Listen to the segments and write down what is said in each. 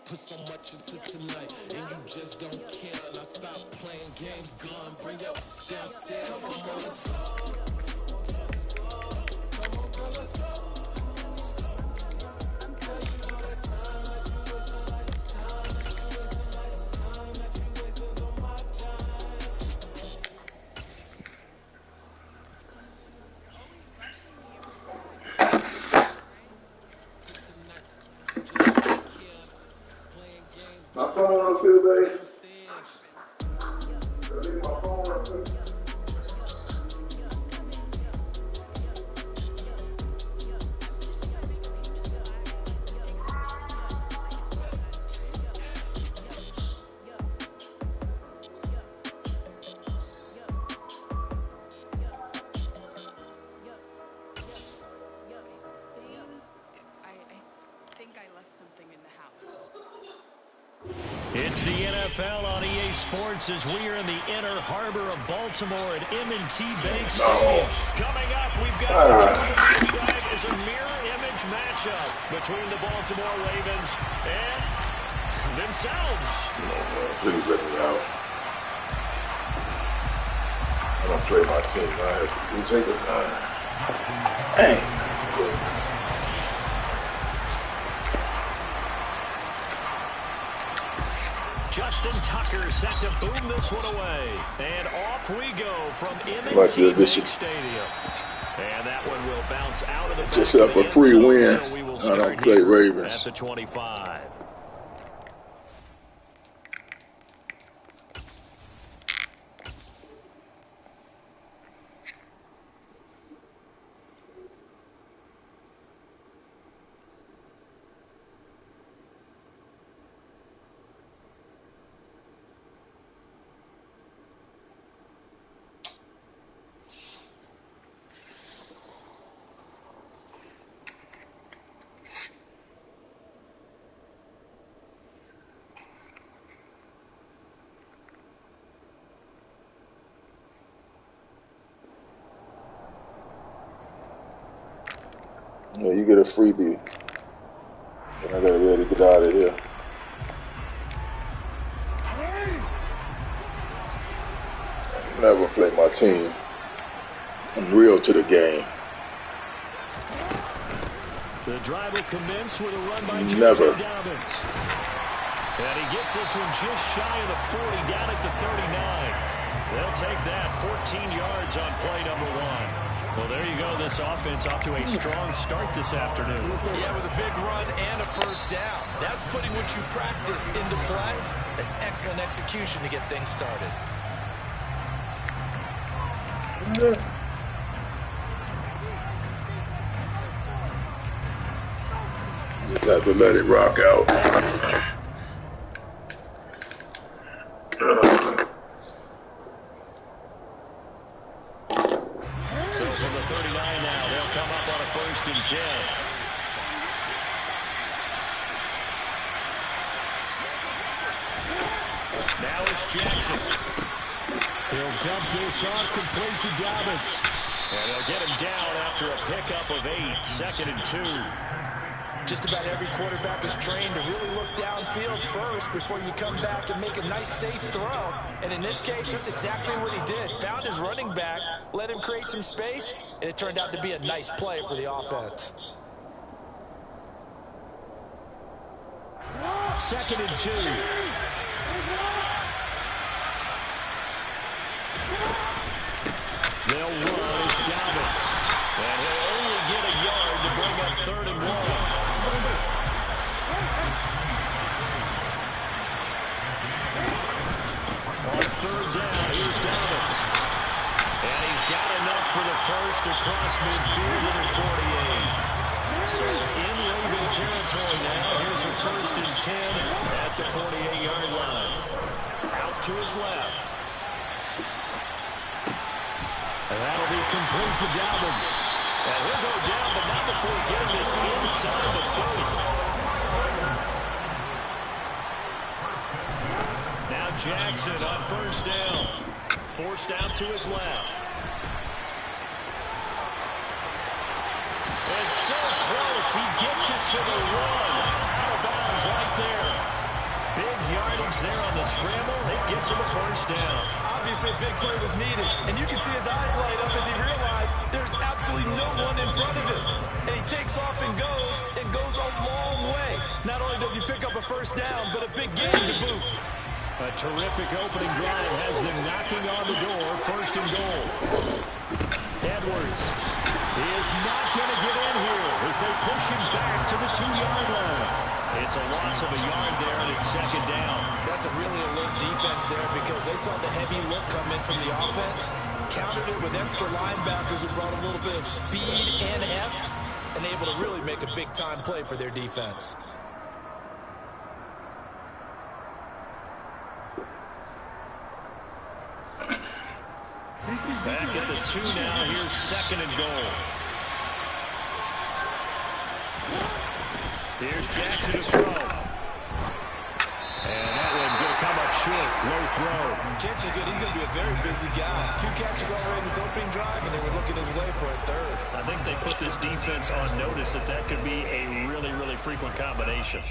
Put so much into tonight, and you just don't care. And I stop playing games, gone. Bring your downstairs. Come on, let's go. Come on, girl, let's go. My phone up here, babe. I leave my phone up here. It's the NFL on EA Sports as we are in the inner harbor of Baltimore at M&T Bank Stadium. Coming up, we've got what you describe as a mirror image matchup between the Baltimore Ravens and themselves. Please let me out. I don't play my team. I have to take the time. Hey. Justin Tucker set to boom this one away. And off we go from M&T Bank Stadium. And that one will bounce out of the back just up a free win. So I don't play Ravens. At the 25. Yeah, you get a freebie. And I gotta ready to get out of here. Never play my team. I'm real to the game. The drive will commence with a run by Never. Dobbins. And he gets this one just shy of the 40, down at the 39. They'll take that 14 yards on play number one. Well, there you go. This offense off to a strong start this afternoon. Yeah, with a big run and a first down. That's putting what you practice into play. That's excellent execution to get things started. Just have to let it rock out. So from the 39 now, they'll come up on a 1st and 10. Now it's Jackson. He'll dump this off complete to Dobbins. And they'll get him down after a pickup of 8, 2nd and 2. Just about every quarterback is trained to really look downfield first before you come back and make a nice, safe throw. And in this case, that's exactly what he did. Found his running back, let him create some space, and it turned out to be a nice play for the offense. 2nd and 2. They'll run. It's Dobbins. And he'll only get a yard to bring up 3rd and 1. On 3rd down, here's Dobbins. And he's got enough for the first across midfield to the 48. So in Raven territory now, here's a 1st and 10 at the 48-yard line. Out to his left. And that'll be complete to Dobbins. And he'll go down, but not before getting this inside the 30. Now Jackson on 1st down. Forced out to his left. And so close, he gets it to the 1. Out of bounds right there. there on the scramble. It gets him a first down. Obviously, a big play was needed, and you can see his eyes light up as he realized there's absolutely no one in front of him. And he takes off and goes a long way. Not only does he pick up a first down, but a big gain to boot. A terrific opening drive has them knocking on the door. First and goal. Edwards is not going to get in here as they push him back to the 2-yard line. It's a loss of a yard there, and it's second down. That's a really alert defense there because they saw the heavy look come in from the offense, countered it with extra linebackers who brought a little bit of speed and heft, and able to really make a big-time play for their defense. Back at the 2 now. Here's second and goal. Here's Jackson to throw. And that one going to come up short. Low throw. Chances are good. He's going to be a very busy guy. 2 catches already in his opening drive, and they were looking his way for a third. I think they put this defense on notice that that could be a really, really frequent combination.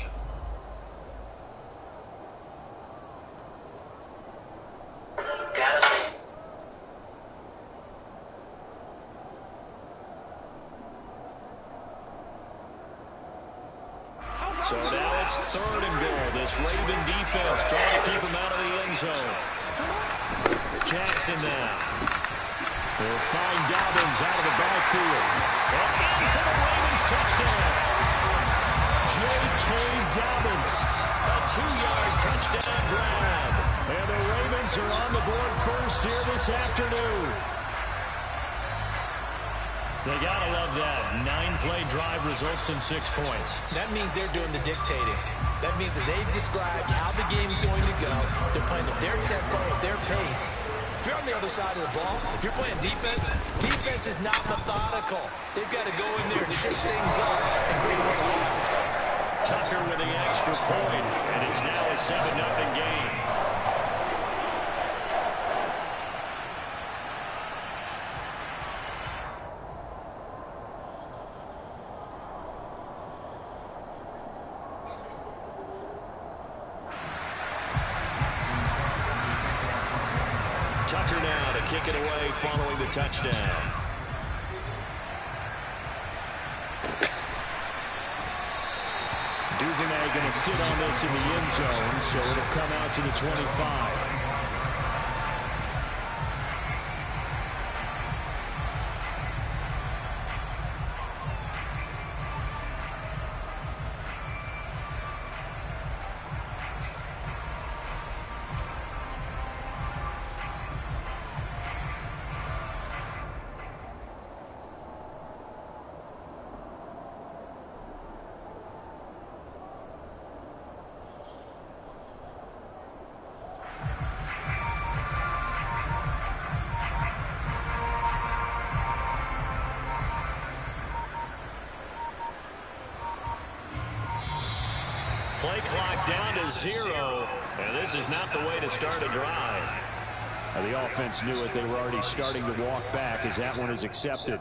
So now it's third and goal. This Raven defense trying to keep him out of the end zone. Jackson now. They'll find Dobbins out of the backfield. And in for the Ravens touchdown. J.K. Dobbins. A 2-yard touchdown grab. And the Ravens are on the board first here this afternoon. They gotta love that. 9-play drive results in 6 points. That means they're doing the dictating. That means that they've described how the game's going to go. They're playing at their tempo, at their pace. If you're on the other side of the ball, if you're playing defense, defense is not methodical. They've got to go in there and shift things up and create a little havoc. Tucker with the extra point, and it's now a 7-0 game. Tucker now to kick it away following the touchdown. Duvernay going to sit on this in the end zone, so it'll come out to the 25. Play clock down to 0, and this is not the way to start a drive. The offense knew it. They were already starting to walk back as that one is accepted.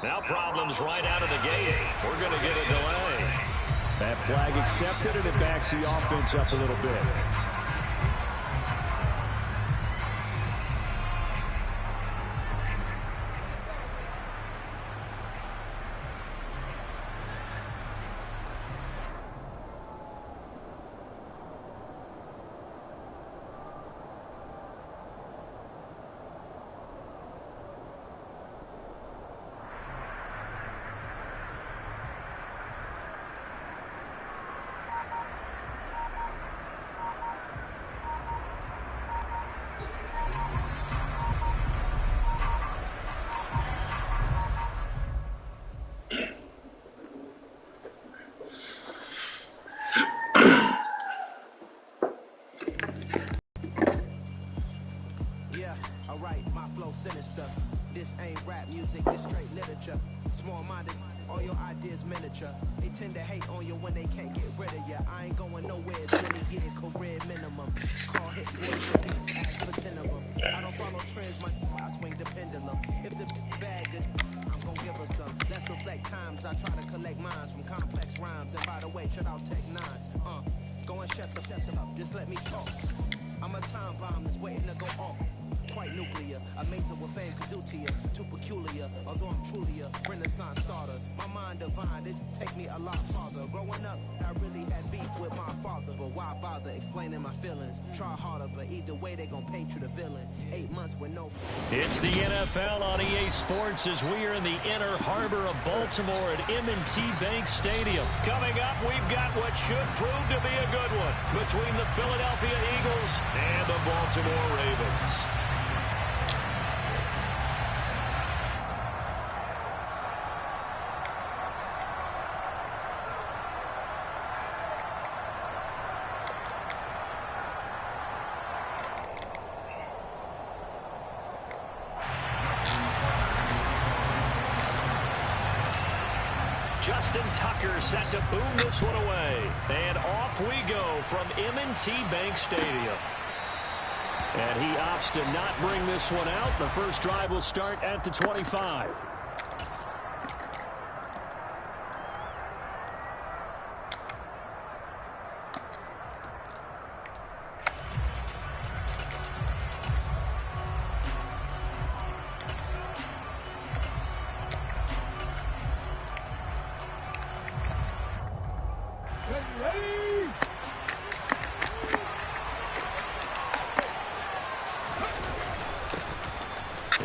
Now problems right out of the gate. We're going to get a delay. That flag accepted, and it backs the offense up a little bit. flow sinister. This ain't rap music, this straight literature. Small-minded, all your ideas miniature. They tend to hate on you when they can't get rid of you. I ain't going nowhere, 20-year career minimum. Call hit boys for peace, ask for 10 of them. I don't follow trends, I swing the pendulum. If the bad good, I'm gon' give her some. Let's reflect times, I try to collect minds from complex rhymes. And by the way, shut out Tech 9. Go and shut them up, just let me talk. I'm a time bomb that's waiting to go off. Quite nuclear, amazing what fame could do to you. Too peculiar, although I'm truly a Renaissance starter. My mind divine, it take me a lot farther. Growing up, I really had beef with my father. But why bother explaining my feelings? Try harder, but either way they gon' paint you the villain. 8 months with no... It's the NFL on EA Sports as we are in the inner harbor of Baltimore at M&T Bank Stadium. Coming up, we've got what should prove to be a good one between the Philadelphia Eagles and the Baltimore Ravens. Justin Tucker set to boom this one away. And off we go from M&T Bank Stadium. And he opts to not bring this one out. The first drive will start at the 25.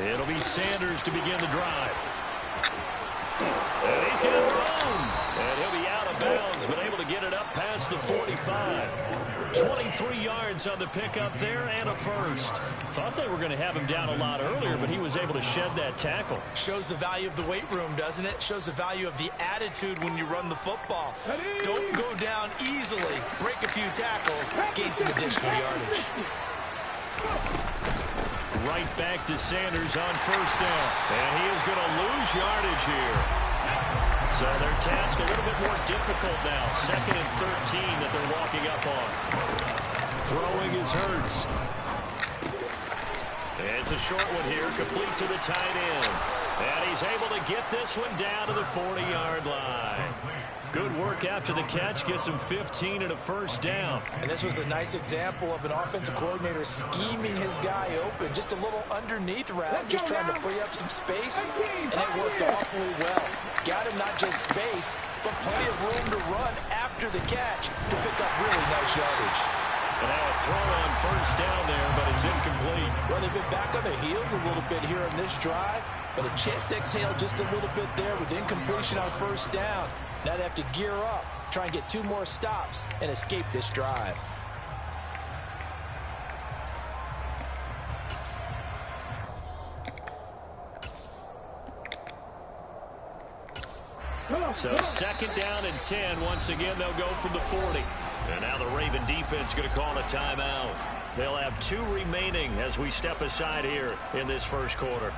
It'll be Sanders to begin the drive. And he's going to throw. And he'll be out of bounds, but able to get it up past the 45. 23 yards on the pickup there and a first. Thought they were going to have him down a lot earlier, but he was able to shed that tackle. Shows the value of the weight room, doesn't it? Shows the value of the attitude when you run the football. Don't go down easily. Break a few tackles, gain some additional yardage. Right back to Sanders on first down. And he is going to lose yardage here. So their task a little bit more difficult now. 2nd and 13 that they're walking up on. Throwing is Hurts. It's a short one here, complete to the tight end. And he's able to get this one down to the 40-yard line. Good work after the catch, gets him 15 and a first down. And this was a nice example of an offensive coordinator scheming his guy open. Just a little underneath route, just trying to free up some space, and it worked awfully well. Got him not just space, but plenty of room to run after the catch to pick up really nice yardage. And now a throw on first down there, but it's incomplete. Well, they've been back on their heels a little bit here in this drive, but a chance to exhale just a little bit there with incompletion on first down. Now they have to gear up, try and get 2 more stops, and escape this drive. So 2nd down and 10. Once again, they'll go from the 40. And now the Raven defense going to call a timeout. They'll have 2 remaining as we step aside here in this first quarter.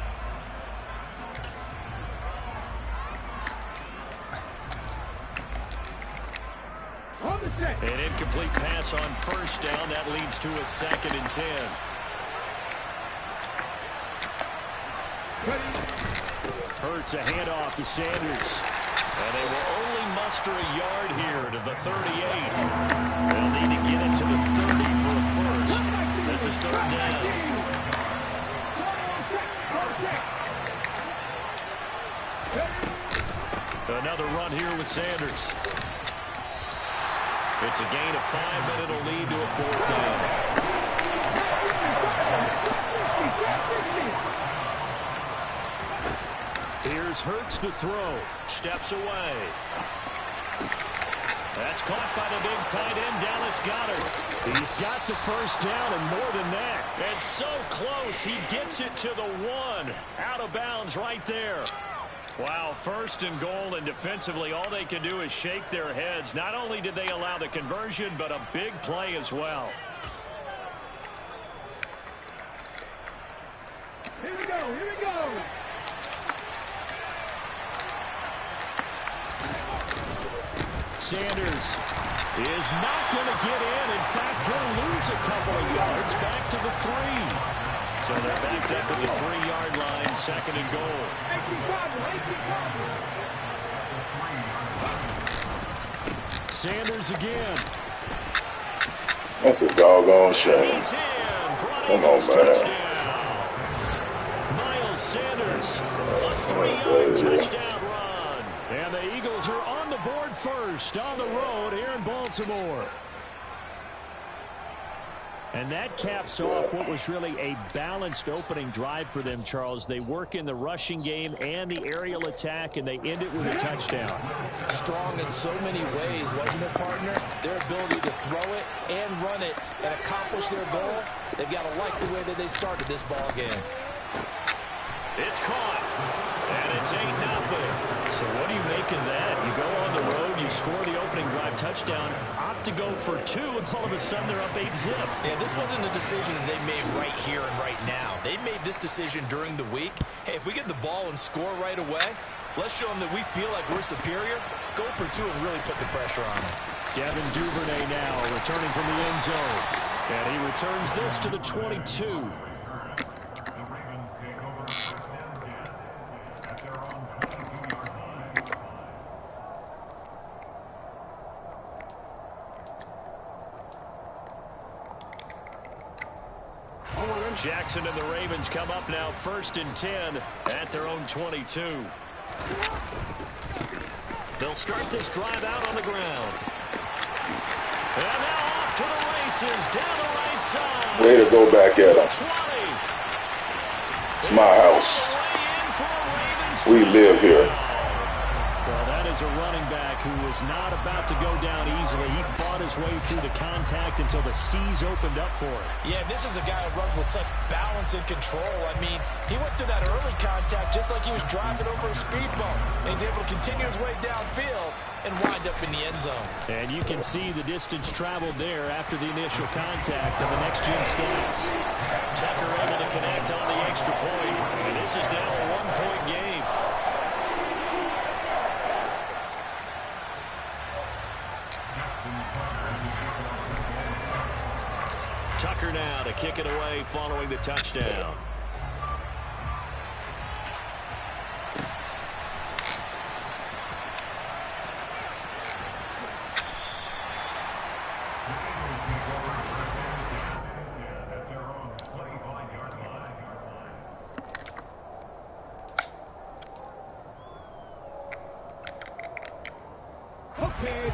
An incomplete pass on first down. That leads to a 2nd and 10. Hurts a handoff to Sanders. And they will only muster a yard here to the 38. They'll need to get it to the 30 for a first. This is 3rd down. Another run here with Sanders. It's a gain of 5, but it'll lead to a 4th down. Here's Hurts to throw. Steps away. That's caught by the big tight end, Dallas Goedert. He's got the first down and more than that. And so close, he gets it to the 1. Out of bounds right there. Wow, 1st and goal, and defensively all they can do is shake their heads. Not only did they allow the conversion, but a big play as well. Here we go. Sanders is not going to get in. In fact, he'll lose a couple of yards back to the 3. So they're backed up at the 3-yard line, 2nd and goal. Sanders again. That's a doggone shame. He's in for a Come on, man. touchdown. Miles Sanders, a 3-yard touchdown run. And the Eagles are on the board first on the road here in Baltimore. And that caps off what was really a balanced opening drive for them, Charles. They work in the rushing game and the aerial attack, and they end it with a touchdown. Strong in so many ways, wasn't it, partner? Their ability to throw it and run it and accomplish their goal, they've got to like the way that they started this ball game. It's caught, and it's 8-0. So what do you make of that? You go on the road, you score the opening drive touchdown, opt to go for 2, and all of a sudden they're up 8-zip. Yeah, this wasn't a decision that they made right here and right now. They made this decision during the week. Hey, if we get the ball and score right away, let's show them that we feel like we're superior. Go for 2 and really put the pressure on them. Devin Duvernay now returning from the end zone. And he returns this to the 22. Jackson and the Ravens come up now 1st and 10 at their own 22. They'll start this drive out on the ground. And now off to the races down the right side. Way to go back at him. 20. It's my house. We live here. Well, that is a running back who was not about to go down easily. He fought his way through the contact until the seas opened up for him. Yeah, this is a guy who runs with such balance and control. I mean, he went through that early contact just like he was driving over a speed bump. And he's able to continue his way downfield and wind up in the end zone. And you can see the distance traveled there after the initial contact of the next-gen stats. Tucker able to connect on the extra point. And this is now a 1-point game. Tucker now to kick it away following the touchdown.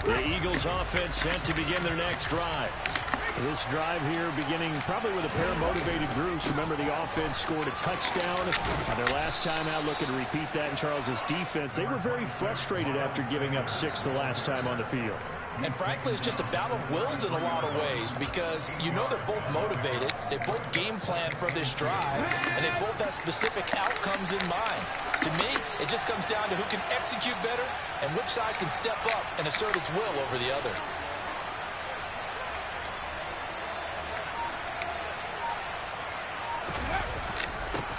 The Eagles offense set to begin their next drive. This drive here beginning probably with a pair of motivated groups. Remember, the offense scored a touchdown. Their last time out, looking to repeat that in Charles's defense. They were very frustrated after giving up 6 the last time on the field. And frankly, it's just a battle of wills in a lot of ways because you know they're both motivated. They both game plan for this drive, and they both have specific outcomes in mind. To me, it just comes down to who can execute better and which side can step up and assert its will over the other.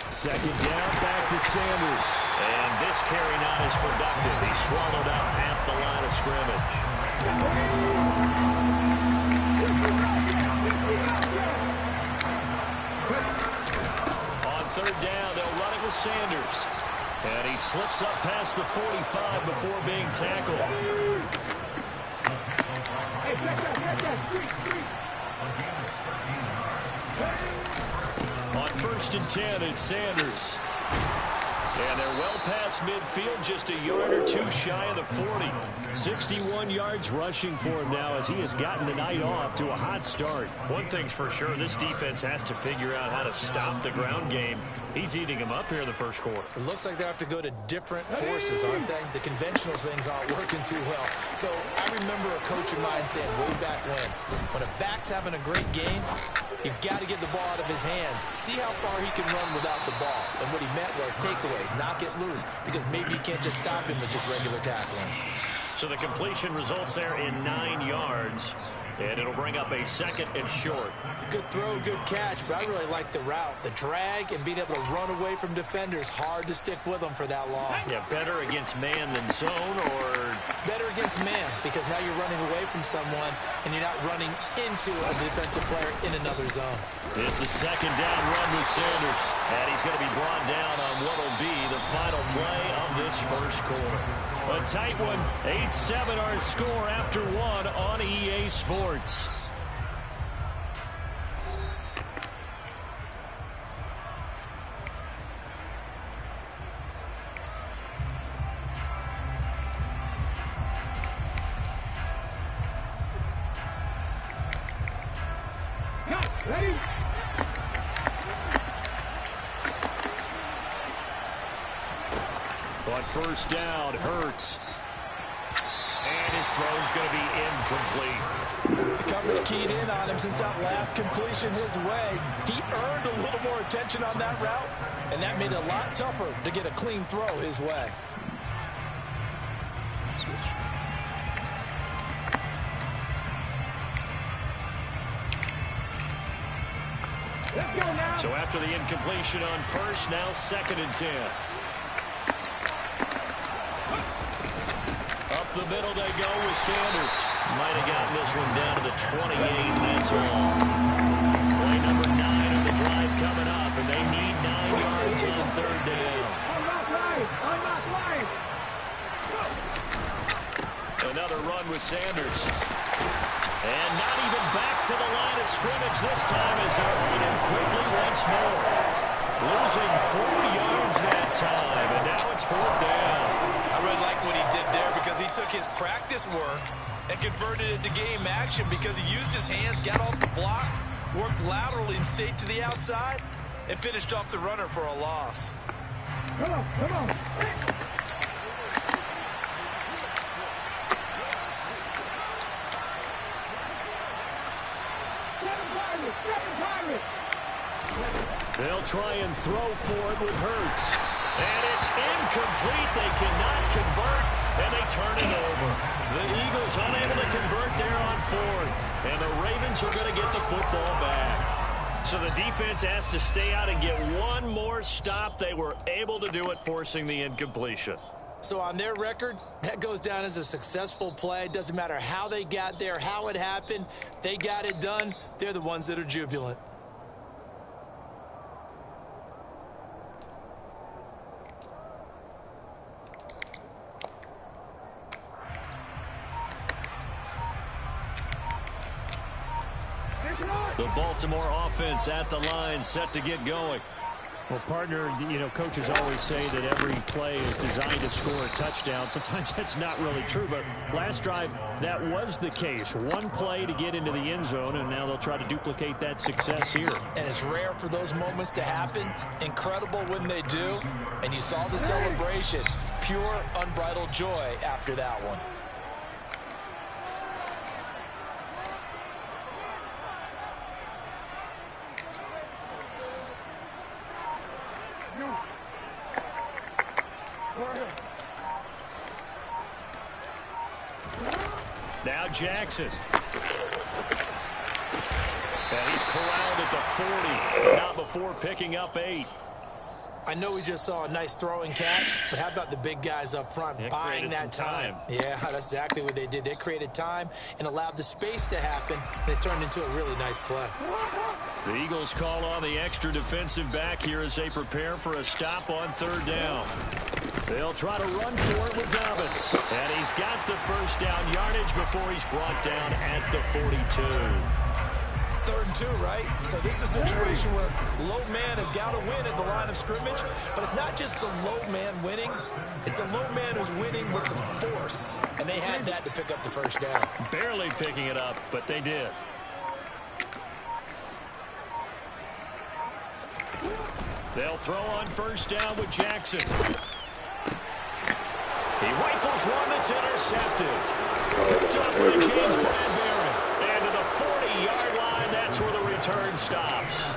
Second down, back to Sanders. And this carry not as productive. He swallowed out at the line of scrimmage. On 3rd down, they'll run it with Sanders. And he slips up past the 45 before being tackled. On 1st and 10, it's Sanders. And they're well past midfield, just a yard or 2 shy of the 40. 61 yards rushing for him now as he has gotten the night off to a hot start. One thing's for sure, this defense has to figure out how to stop the ground game. He's eating them up here in the first quarter. It looks like they have to go to different forces, aren't they? The conventional things aren't working too well. So I remember a coach of mine saying way back when a back's having a great game, you've got to get the ball out of his hands. See how far he can run without the ball. And what he meant was takeaways, knock it loose, because maybe you can't just stop him with just regular tackling. So the completion results there in 9 yards. And it'll bring up a 2nd and short. Good throw, good catch, but I really like the route. The drag and being able to run away from defenders, hard to stick with them for that long. Yeah, better against man than zone, or? Better against man, because now you're running away from someone and you're not running into a defensive player in another zone. It's a 2nd down run with Sanders. And he's going to be brought down on what will be the final play of this first quarter. A tight one, 8-7 our score after 1 on EA Sports. Ready? On first down, Hurts. And his throw's going to be incomplete. The coverage keyed in on him since that last completion his way. He earned a little more attention on that route, and that made it a lot tougher to get a clean throw his way. So after the incompletion on first, now 2nd and 10. Up the middle they go with Sanders. Might have gotten this one down to the 28, and that's all. Play number 9 of the drive coming up, and they need 9 yards on 3rd down. I'm not right. Another run with Sanders. And not even back to the line of scrimmage this time as they're on him quickly once more. Losing 4 yards that time, and now it's 4th down. I really like what he did there because he took his practice work and converted it to game action because he used his hands, got off the block, worked laterally and stayed to the outside, and finished off the runner for a loss. Come on. They'll try and throw for it with Hurts. And it's incomplete. They cannot convert, and they turn it over. The Eagles unable to convert there on 4th. And the Ravens are going to get the football back. So the defense has to stay out and get one more stop. They were able to do it, forcing the incompletion. So on their record, that goes down as a successful play. It doesn't matter how they got there, how it happened. They got it done. They're the ones that are jubilant. The Baltimore offense at the line, set to get going. Well, partner, coaches always say that every play is designed to score a touchdown. Sometimes that's not really true, but last drive, that was the case. One play to get into the end zone, and now they'll try to duplicate that success here. And it's rare for those moments to happen. Incredible when they do. And you saw the celebration. Pure, unbridled joy after that one. Now Jackson. And he's corralled at the 40. Not before picking up 8. I know we just saw a nice throw and catch, but how about the big guys up front buying that time? Yeah, that's exactly what they did. They created time and allowed the space to happen, and it turned into a really nice play. The Eagles call on the extra defensive back here as they prepare for a stop on 3rd down. They'll try to run for it with Dobbins. And he's got the first down yardage before he's brought down at the 42. 3rd and 2, right? So this is a situation where low man has got to win at the line of scrimmage, but it's not just the low man winning. It's the low man who's winning with some force, and they had that to pick up the first down. Barely picking it up, but they did. They'll throw on first down with Jackson. He rifles one that's intercepted. Picked up by James Bradbury. And to the 40-yard line, that's where the return stops.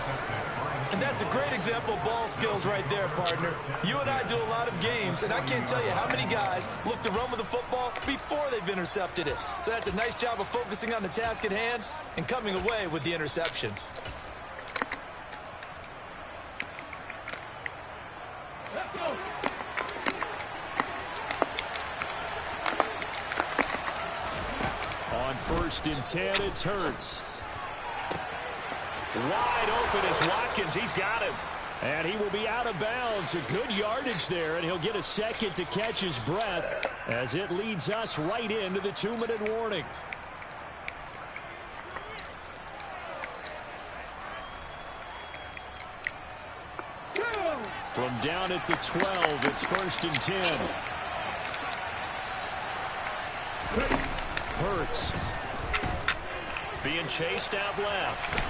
And that's a great example of ball skills right there, partner. You and I do a lot of games, and I can't tell you how many guys look to run with the football before they they've intercepted it. So that's a nice job of focusing on the task at hand and coming away with the interception. On 1st and 10, it's Hurts. Wide open is Watkins. He's got him. And he will be out of bounds. A good yardage there, and he'll get a second to catch his breath as it leads us right into the 2-minute warning. From down at the 12, it's 1st and 10. Hurts being chased out left.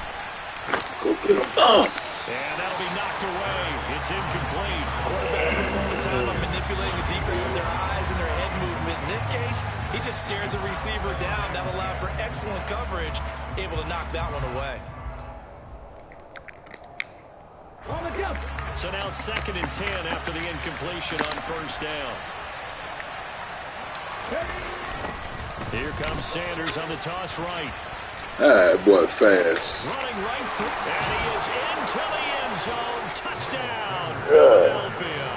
Go get him. And that'll be knocked away. It's incomplete. Quarterbacks spend all the time on manipulating the defense with their eyes and their head movement. In this case, he just stared the receiver down. That allowed for excellent coverage, able to knock that one away. So now 2nd and 10 after the incompletion on 1st down. Here comes Sanders on the toss right. That boy fast. Running right through. And he is into the end zone. Touchdown, Philadelphia.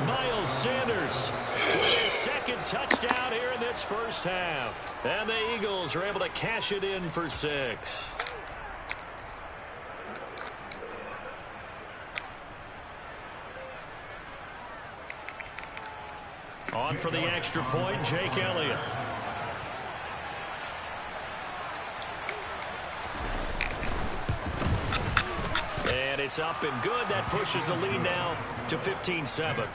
Miles Sanders with his 2nd touchdown here in this first half. And the Eagles are able to cash it in for 6. On for the extra point, Jake Elliott. And it's up and good. That pushes the lead now to 15-7.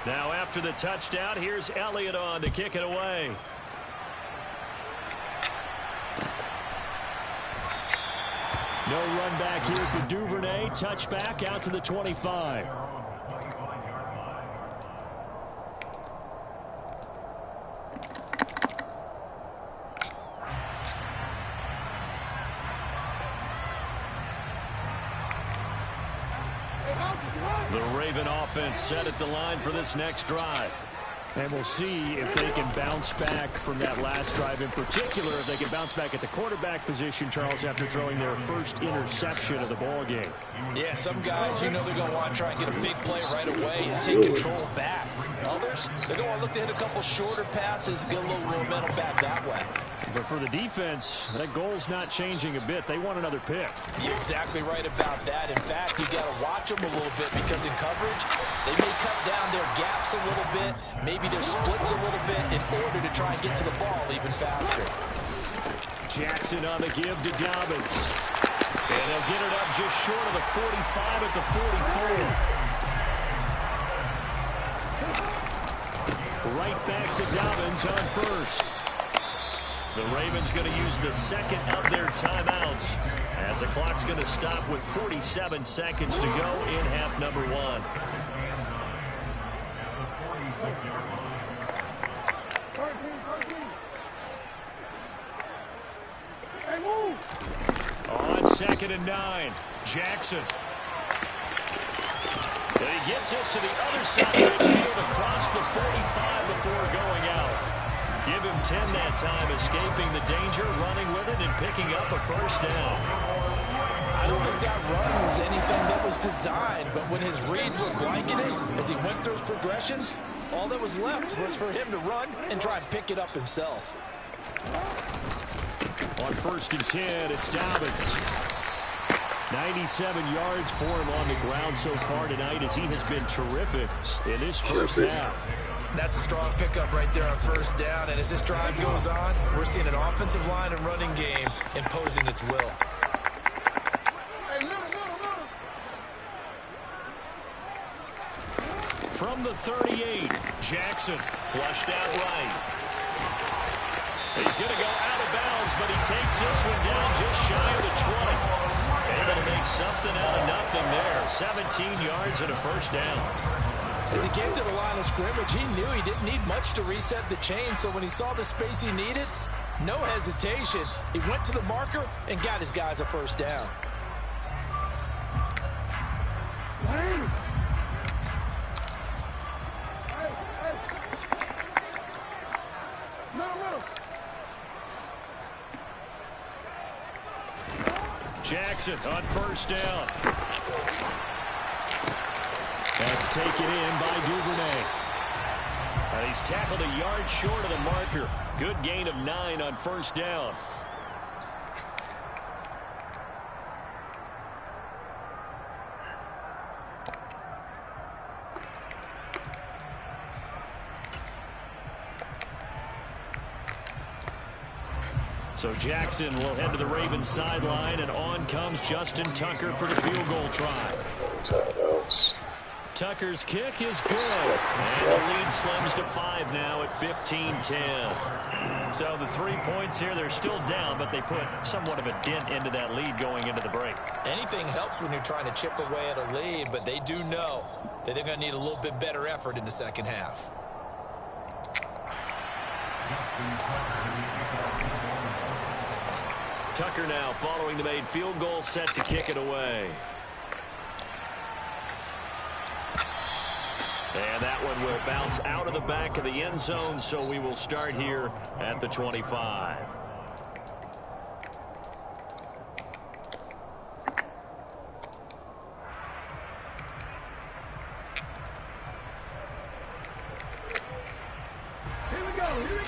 Now after the touchdown, here's Elliott on to kick it away. No run back here for Duvernay. Touchback out to the 25. The Raven offense set at the line for this next drive. And we'll see if they can bounce back from that last drive in particular, if they can bounce back at the quarterback position, Charles, after throwing their first interception of the ball game. Yeah, some guys, you know they're going to want to try and get a big play right away and take control back. Others, they're going to want to look to hit a couple shorter passes, get a little momentum back that way. But for the defense, that goal's not changing a bit. They want another pick. You're exactly right about that. In fact, you got to watch them a little bit because in coverage, they may cut down their gaps a little bit, maybe their splits a little bit in order to try and get to the ball even faster. Jackson on the give to Dobbins. And they'll get it up just short of the 45 at the 44. Right back to Dobbins on 1st. The Ravens going to use the 2nd of their timeouts as the clock's going to stop with 47 seconds to go in half number 1. On 2nd and 9, Jackson. And he gets us to the other side of midfield across the 45 before going out. Give him 10 that time, escaping the danger, running with it, and picking up a first down. I don't think that run was anything that was designed, but when his reads were blanketed as he went through his progressions, all that was left was for him to run and try and pick it up himself. On 1st and 10, it's Dobbins. 97 yards for him on the ground so far tonight as he has been terrific in this first half. That's a strong pickup right there on 1st down, and as this drive goes on, we're seeing an offensive line and running game imposing its will. From the 38, Jackson flushed out right. He's going to go out of bounds, but he takes this one down just shy of the 20. Able to make something out of nothing there. 17 yards and a first down. As he came to the line of scrimmage, he knew he didn't need much to reset the chain, so when he saw the space he needed, no hesitation. He went to the marker and got his guys a first down. Jackson on first down. That's taken in by Duvernay. And he's tackled a yard short of the marker. Good gain of 9 on first down. So Jackson will head to the Ravens sideline, and on comes Justin Tucker for the field goal try. Tucker's kick is good, and the lead slims to 5 now at 15-10. So the 3 points here, they're still down, but they put somewhat of a dent into that lead going into the break. Anything helps when you're trying to chip away at a lead, but they do know that they're going to need a little bit better effort in the second half. Tucker now following the made field goal, set to kick it away. And that one will bounce out of the back of the end zone, so we will start here at the 25.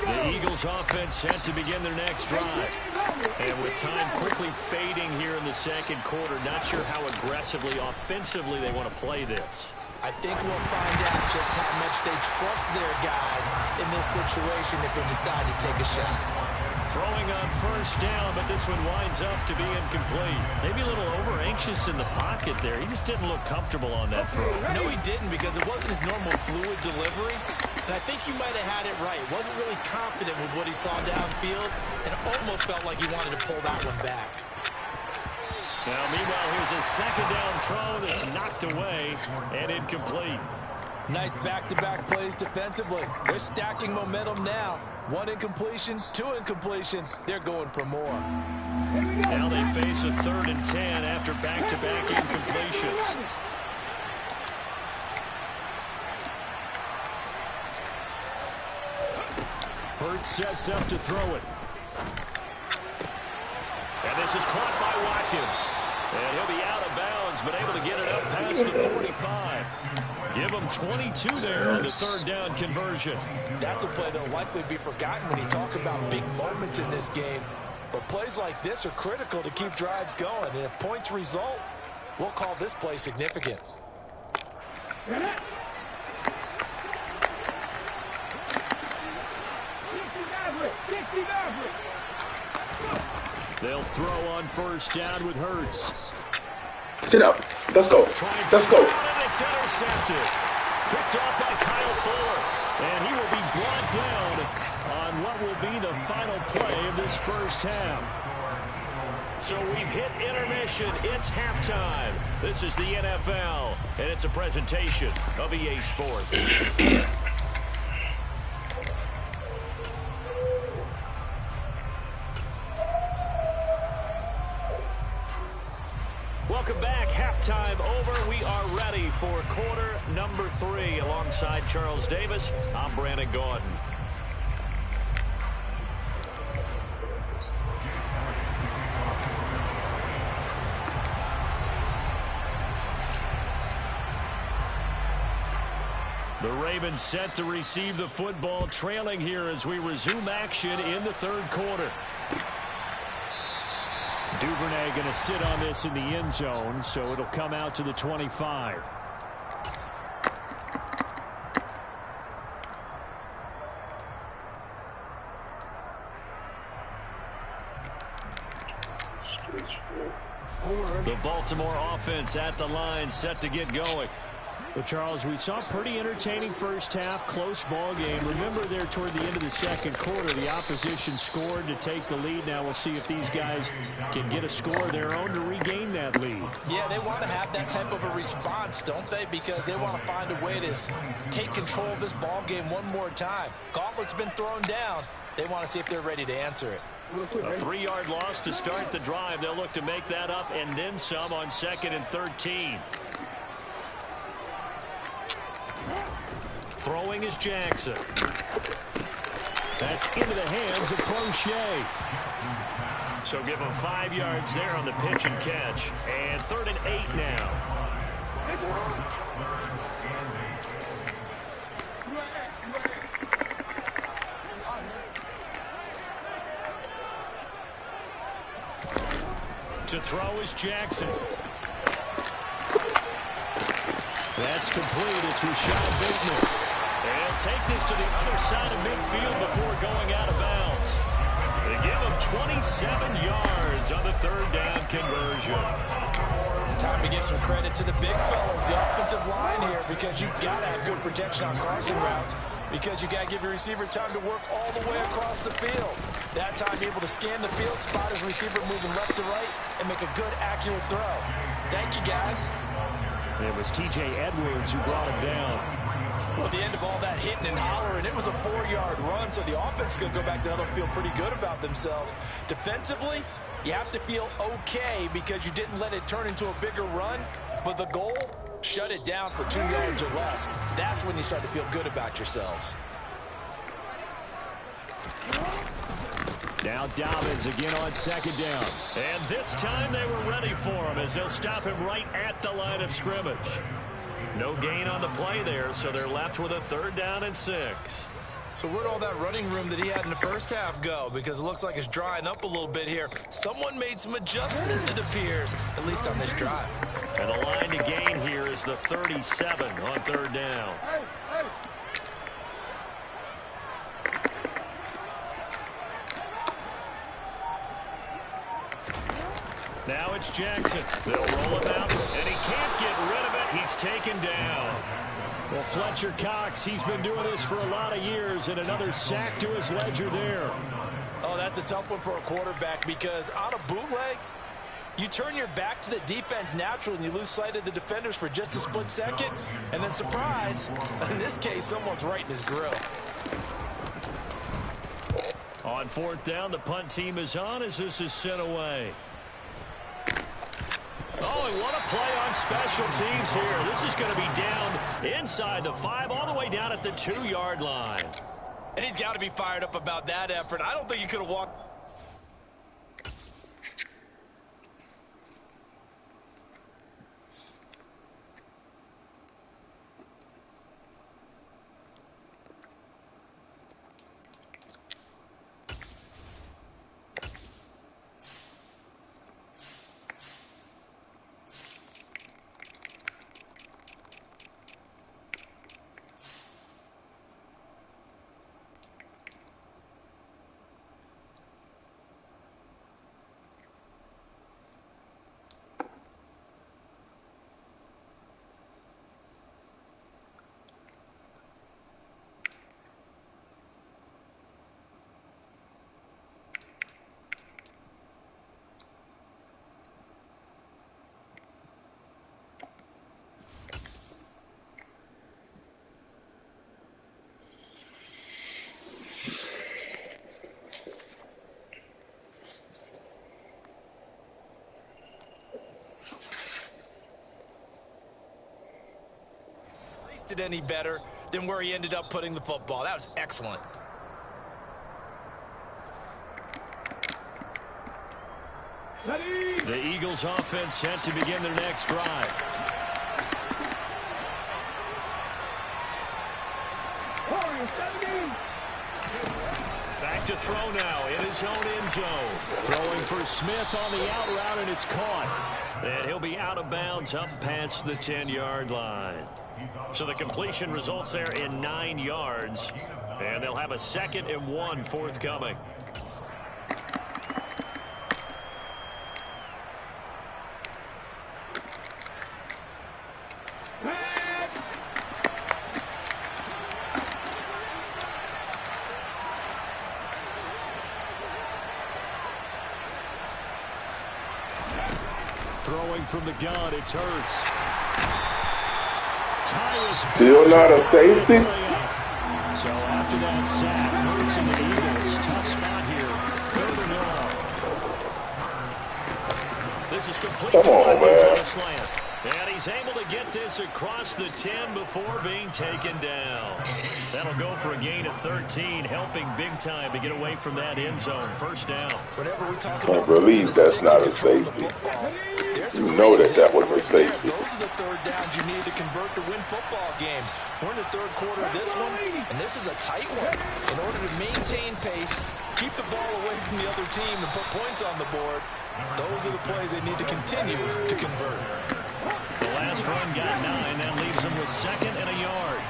The Eagles offense set to begin their next drive. And with time quickly fading here in the second quarter, not sure how aggressively, offensively they want to play this. I think we'll find out just how much they trust their guys in this situation if they decide to take a shot. Throwing on first down, but this one winds up to be incomplete. Maybe a little over-anxious in the pocket there. He just didn't look comfortable on that throw. No, he didn't, because it wasn't his normal fluid delivery. And I think you might have had it right. Wasn't really confident with what he saw downfield and almost felt like he wanted to pull that one back. Now, meanwhile, here's a second down throw that's knocked away and incomplete. Nice back-to-back plays defensively. They're stacking momentum now. 1 incompletion, 2 incompletion. They're going for more. Now they face a 3rd and 10 after back-to-back incompletions. Hurts sets up to throw it. And this is caught by Watkins. And he'll be out of bounds, but able to get it up past the 45. Give him 22 there on the 3rd down conversion. That's a play that'll likely be forgotten when you talk about big moments in this game. But plays like this are critical to keep drives going. And if points result, we'll call this play significant. They'll throw on first down with Hurts. Get up. Let's go. Let's go. It's intercepted. Picked off by Kyle Fuller. And he will be brought down on what will be the final play of this first half. So we've hit intermission. It's halftime. This is the NFL, and it's a presentation of EA Sports. Welcome back. Halftime over. We are ready for quarter number 3. Alongside Charles Davis, I'm Brandon Gordon. The Ravens set to receive the football, trailing here as we resume action in the 3rd quarter. Duvernay going to sit on this in the end zone, so it'll come out to the 25. The Baltimore offense at the line, set to get going. Well, Charles, we saw a pretty entertaining first half, close ball game. Remember there toward the end of the second quarter, the opposition scored to take the lead. Now we'll see if these guys can get a score of their own to regain that lead. Yeah, they want to have that type of a response, don't they? Because they want to find a way to take control of this ball game one more time. Gauntlet's been thrown down. They want to see if they're ready to answer it. A 3-yard loss to start the drive. They'll look to make that up and then some on 2nd and 13. Throwing is Jackson. That's into the hands of Crochet. So give him 5 yards there on the pitch and catch. And 3rd and 8 now. To throw is Jackson. That's complete. It's Rashad Bateman. And take this to the other side of midfield before going out of bounds. They give him 27 yards on the 3rd down conversion. Time to give some credit to the big fellas, the offensive line here, because you've got to have good protection on crossing routes, because you got to give your receiver time to work all the way across the field. That time, be able to scan the field, spot his receiver moving left to right, and make a good, accurate throw. Thank you, guys. It was T.J. Edwards who brought him down. Well, at the end of all that hitting and hollering, it was a 4-yard run, so the offense is going to go back to huddle, feel pretty good about themselves. Defensively, you have to feel okay because you didn't let it turn into a bigger run, but the goal, shut it down for 2 yards or less. That's when you start to feel good about yourselves. Now Dobbins again on 2nd down. And this time they were ready for him as they'll stop him right at the line of scrimmage. No gain on the play there, so they're left with a 3rd down and 6. So where'd all that running room that he had in the first half go? Because it looks like it's drying up a little bit here. Someone made some adjustments, it appears, at least on this drive. And the line to gain here is the 37 on 3rd down. Now it's Jackson. They'll roll him out, and he can't get rid of it. He's taken down. Well, Fletcher Cox, he's been doing this for a lot of years, and another sack to his ledger there. Oh, that's a tough one for a quarterback because on a bootleg, you turn your back to the defense naturally and you lose sight of the defenders for just a split second, and then surprise, in this case, someone's right in his grill. On 4th down, the punt team is on as this is sent away. Oh, and what a play on special teams here. This is going to be down inside the 5, all the way down at the 2-yard line. And he's got to be fired up about that effort. I don't think he could have walked. It any better than where he ended up putting the football. That was excellent. The Eagles offense set to begin their next drive. Back to throw now in his own end zone. Throwing for Smith on the out route, and it's caught. And he'll be out of bounds up past the 10-yard line. So the completion results there in 9 yards. And they'll have a 2nd and 1 forthcoming. Throwing from the gun, it's Hurts. Still not a safety? So after that sack, Hurts and the Eagles, tough spot here. 3rd and long. This is complete. Come on, man. Slant. And he's able to get this across the 10 before being taken down. That'll go for a gain of 13, helping big time to get away from that end zone. 1st down. Whenever we talk Can't believe that's not a safety. You know that was a safety. Those are the 3rd downs you need to convert to win football games. We're in the 3rd quarter of this one, and this is a tight one. In order to maintain pace, keep the ball away from the other team, and put points on the board, those are the plays they need to continue to convert. The last run got 9. That leaves them with 2nd and a yard.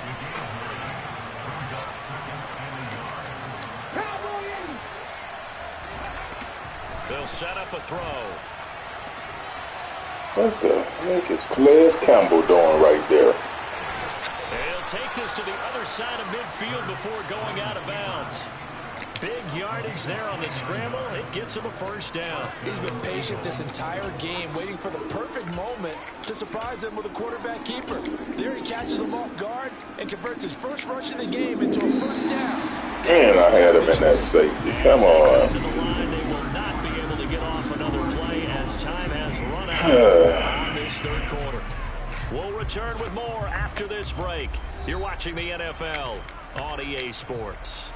They'll set up a throw. What the heck is Calais Campbell doing right there? He'll take this to the other side of midfield before going out of bounds. Big yardage there on the scramble. It gets him a 1st down. He's been patient this entire game, waiting for the perfect moment to surprise them with a quarterback keeper. There he catches him off guard and converts his first rush of the game into a 1st down. And I had him in that safety. Come on. To the line, they will not be able to get off another play as time has run out on this 3rd quarter. We'll return with more after this break. You're watching the NFL on EA Sports.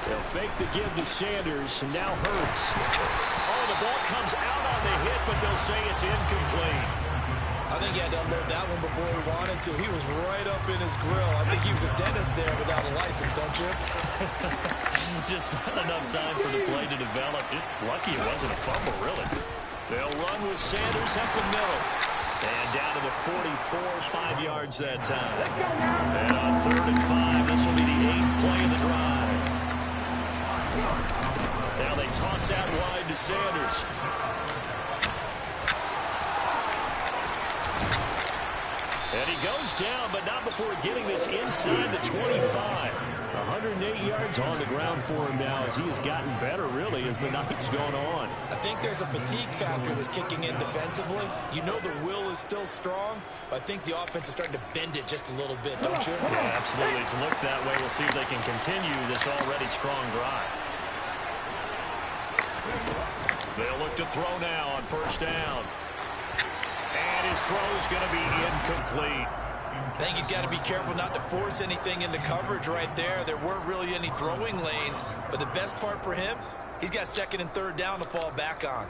They'll fake the give to Sanders, and now Hurts. Oh, the ball comes out on the hit, but they'll say it's incomplete. I think he had to unload that one before he wanted to. He was right up in his grill. I think he was a dentist there without a license, don't you? Just not enough time for the play to develop. Just lucky it wasn't a fumble, really. They'll run with Sanders up the middle. And down to the 44, 5 yards that time. And on 3rd and 5, this will be the 8th play of the drive. Now they toss out wide to Sanders. And he goes down, but not before getting this inside the 25. 108 yards on the ground for him now as he has gotten better, really, as the night's gone on. I think there's a fatigue factor that's kicking in defensively. You know the will is still strong, but I think the offense is starting to bend it just a little bit, don't you? Yeah, absolutely. It's looked that way. We'll see if they can continue this already strong drive. They'll look to throw now on 1st down. And his throw's going to be incomplete. I think he's got to be careful not to force anything into coverage right there. There weren't really any throwing lanes, but the best part for him, he's got 2nd and 3rd down to fall back on.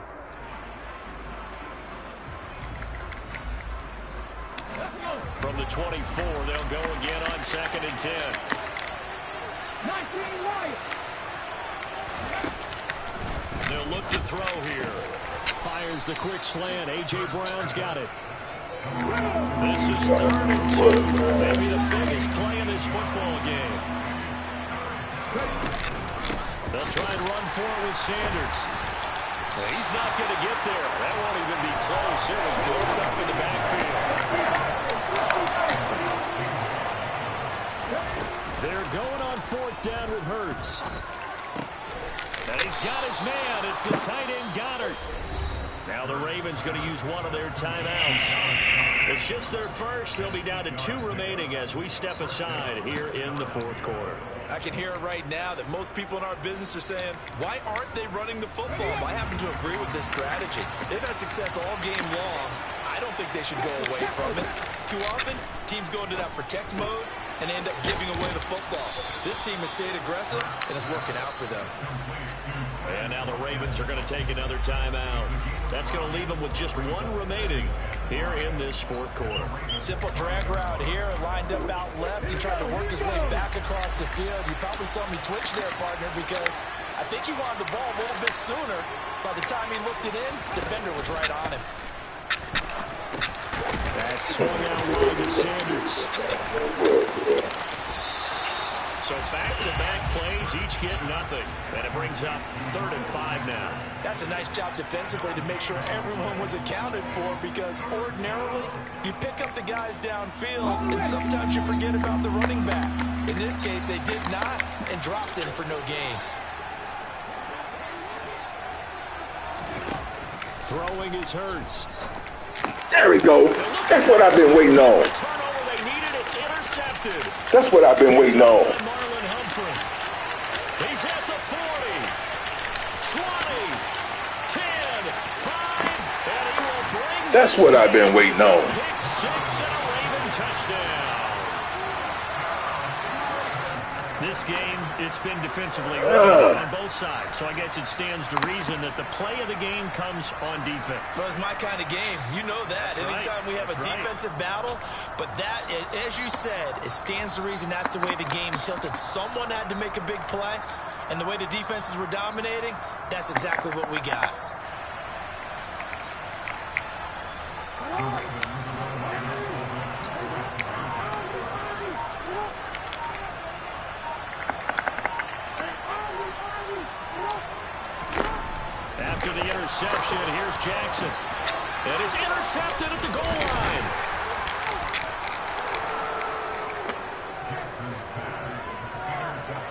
From the 24, they'll go again on 2nd and 10. 19 right. They'll look to throw here. Fires the quick slant. A.J. Brown's got it. This is 3rd and 2. Maybe the biggest play in this football game. They'll try and run for it with Sanders. He's not going to get there. That won't even be close. It was blown up in the backfield. They're going on 4th down with Hurts. And he's got his man. It's the tight end Goddard. Now the Ravens going to use one of their timeouts. It's just their first. They'll be down to 2 remaining as we step aside here in the 4th quarter. I can hear it right now that most people in our business are saying, why aren't they running the football? I happen to agree with this strategy. They've had success all game long. I don't think they should go away from it. Too often, teams go into that protect mode and end up giving away the football. This team has stayed aggressive, and it's working out for them. And now the Ravens are going to take another timeout. That's going to leave them with just 1 remaining here in this 4th quarter. Simple drag route here, lined up out left. He tried to work his way back across the field. You probably saw me twitch there, partner, because I think he wanted the ball a little bit sooner. By the time he looked it in, defender was right on him. That's swung out wide to Sanders. So back-to-back plays, each get nothing. And it brings up 3rd and 5 now. That's a nice job defensively to make sure everyone was accounted for, because ordinarily you pick up the guys downfield and sometimes you forget about the running back. In this case, they did not and dropped him for no gain. Throwing his Hurts. There we go. That's what I've been waiting on. Turnover they needed. It's intercepted. That's what I've been waiting on. Marlon Humphrey. He's at the 40, 20, 10, 5, and he will bring That's what I've been waiting on. pick 6 and a Raven touchdown. This game, it's been defensively on both sides, so I guess it stands to reason that the play of the game comes on defense. So it's my kind of game. You know that. Anytime we have a defensive battle, but that, as you said, it stands to reason that's the way the game tilted. Someone had to make a big play, and the way the defenses were dominating, that's exactly what we got. After the interception, here's Jackson. And it's intercepted at the goal line.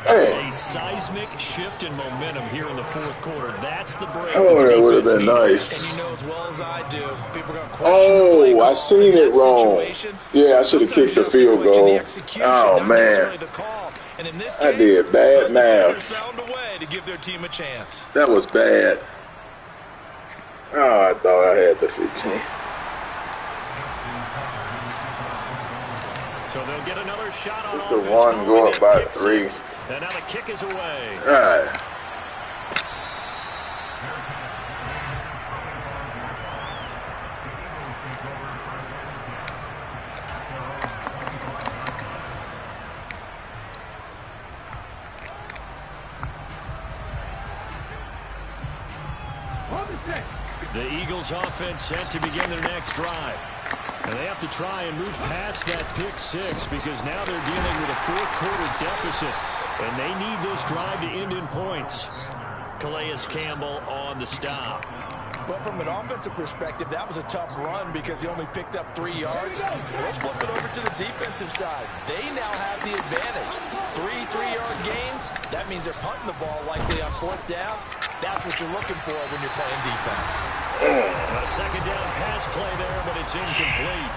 Hey. A seismic shift in momentum here in the fourth quarter. That's the break. Oh, that would have been nice. And you know as well as I do, people are going to question the play call. I seen it wrong. Yeah, I should have kicked the field goal. Oh, man. And in this I case, did bad those math. defenders found a way to give their team a chance. That was bad. Oh, I thought I had the 15. So they'll get another shot on The offense. one go up by 3. And now the kick is away. All right. The Eagles offense set to begin their next drive. And they have to try and move past that pick 6 because now they're dealing with a fourth quarter deficit. And they need this drive to end in points. Calais Campbell on the stop. But from an offensive perspective, that was a tough run because he only picked up 3 yards. Let's flip it over to the defensive side. They now have the advantage. 3-3-yard gains. That means they're punting the ball likely on 4th down. That's what you're looking for when you're playing defense. A second down pass play there, but it's incomplete.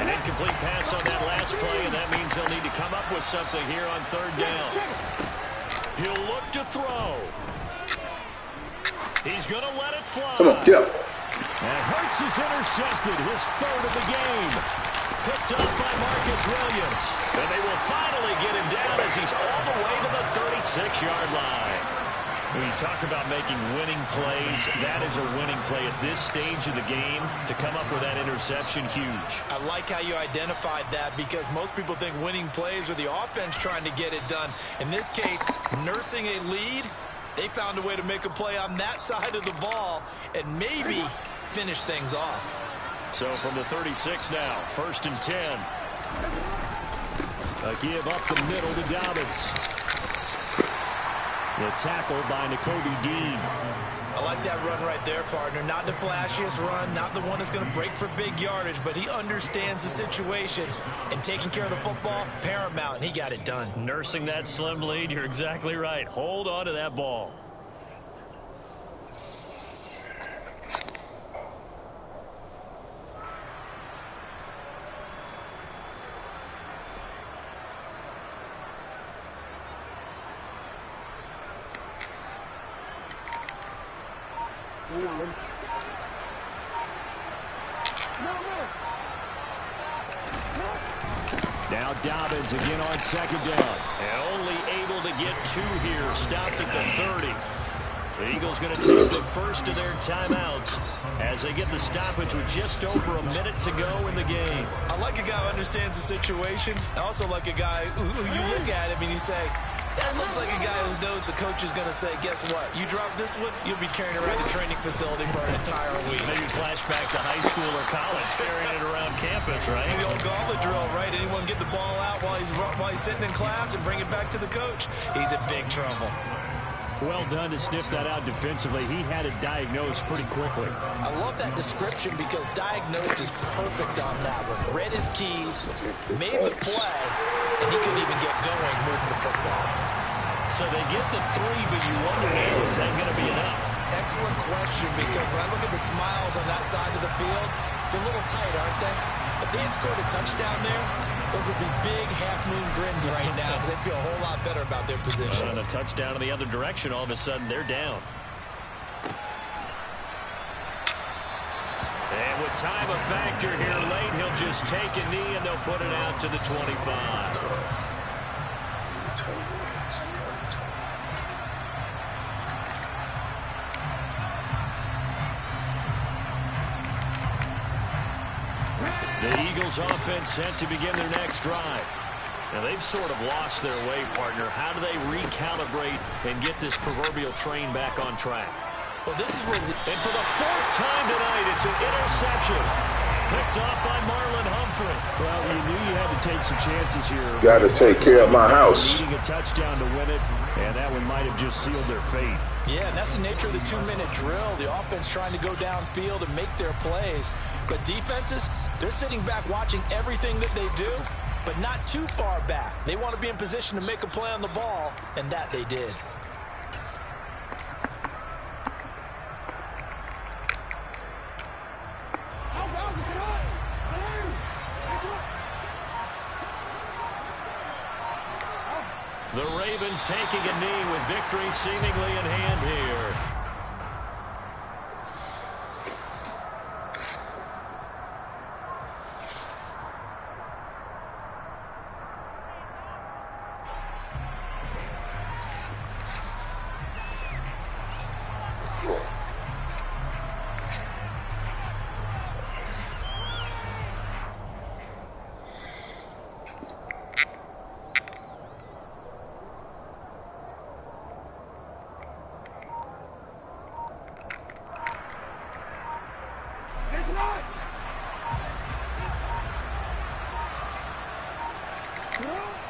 An incomplete pass on that last play, and that means they'll need to come up with something here on 3rd down. He'll look to throw. He's going to let it fly. Come on, get up. And Hurts is intercepted, his 3rd of the game. Picked up by Marcus Williams. And they will finally get him down as he's all the way to the 36-yard line. When you talk about making winning plays, that is a winning play at this stage of the game. To come up with that interception, huge. I like how you identified that because most people think winning plays are the offense trying to get it done. In this case, nursing a lead, they found a way to make a play on that side of the ball and maybe finish things off. So from the 36 now, 1st and 10. A give up the middle to Dobbins. The tackle by Nakobe Dean. I like that run right there, partner. Not the flashiest run, not the one that's going to break for big yardage, but he understands the situation, and taking care of the football, paramount, and he got it done. Nursing that slim lead, you're exactly right. Hold on to that ball. Now Dobbins again on 2nd down. And only able to get 2 here. Stopped at the 30. The Eagles going to take the first of their timeouts as they get the stoppage with just over a minute to go in the game. I like a guy who understands the situation. I also like a guy who you look at him and you say, that looks like a guy who knows the coach is going to say, guess what? You drop this one, you'll be carrying around the training facility for an entire week. Maybe flashback to high school or college, carrying it around campus, right? The old gauntlet drill, right? Anyone get the ball out while he's sitting in class and bring it back to the coach? He's in big trouble. Well done to sniff that out defensively. He had it diagnosed pretty quickly. I love that description because diagnosed is perfect on that one. Read his keys, made the play, and he couldn't even get going moving the football. So they get the 3, but you wonder now, is that going to be enough? Excellent question, because when I look at the smiles on that side of the field, they're a little tight, aren't they? If they had scored a touchdown there, those would be big half-moon grins right now because they feel a whole lot better about their position. On a touchdown in the other direction, all of a sudden they're down. And with time a factor here late, he'll just take a knee and they'll put it out to the 25. The Eagles offense set to begin their next drive. Now they've sort of lost their way, partner. How do they recalibrate and get this proverbial train back on track? Well, this is where... And for the 4th time tonight, it's an interception. Picked off by Marlon Humphrey. Well, you knew you had to take some chances here. Got to take care of my house. Needing a touchdown to win it, and that one might have just sealed their fate. Yeah, and that's the nature of the 2-minute drill. The offense trying to go downfield and make their plays. But defenses, they're sitting back watching everything that they do, but not too far back. They want to be in position to make a play on the ball, and that they did. The Ravens taking a knee with victory seemingly in hand here.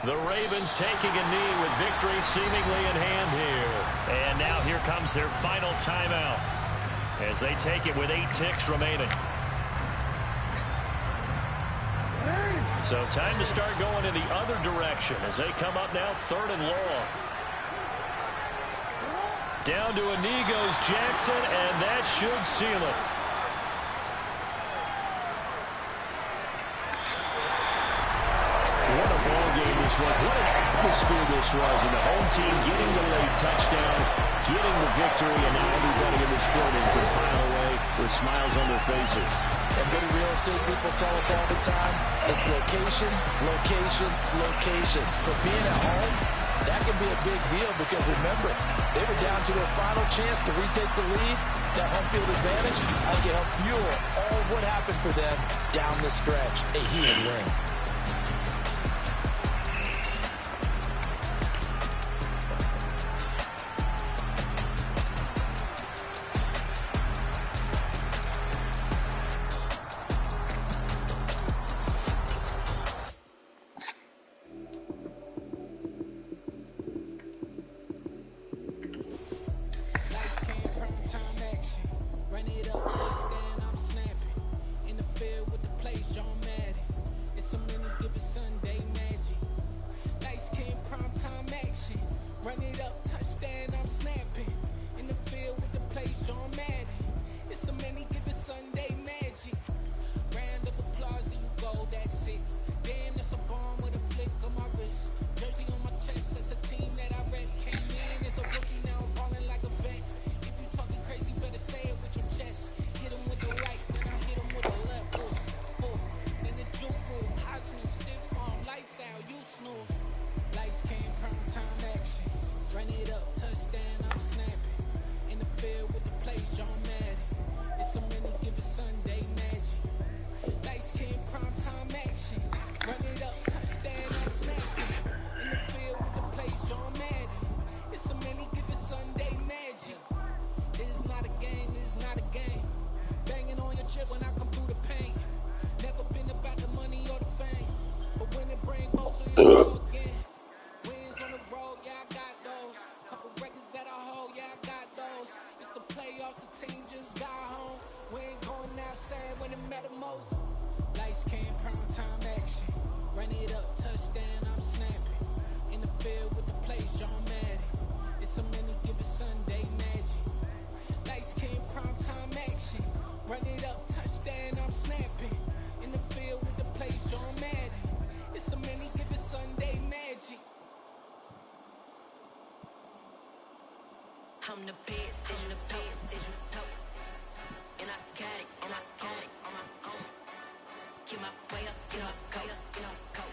The Ravens taking a knee with victory seemingly in hand here. And now here comes their final timeout as they take it with 8 ticks remaining. So time to start going in the other direction as they come up now 3rd and long. Down to a knee goes Jackson, and that should seal it. What a ball game this was. What an atmosphere this was. And the home team getting the late touchdown, getting the victory, and now everybody in this building can file away with smiles on their faces. And good real estate people tell us all the time, it's location, location, location. So being at home, that can be a big deal because remember, they were down to their final chance to retake the lead. That home field advantage, I think it helped fuel all what happened for them down the stretch. A huge win. Wins on the road, yeah, I got those. Couple records that I hold. I'm the best, and the best, and I got it, and I got it on my own. Get my way up, get up, go, go.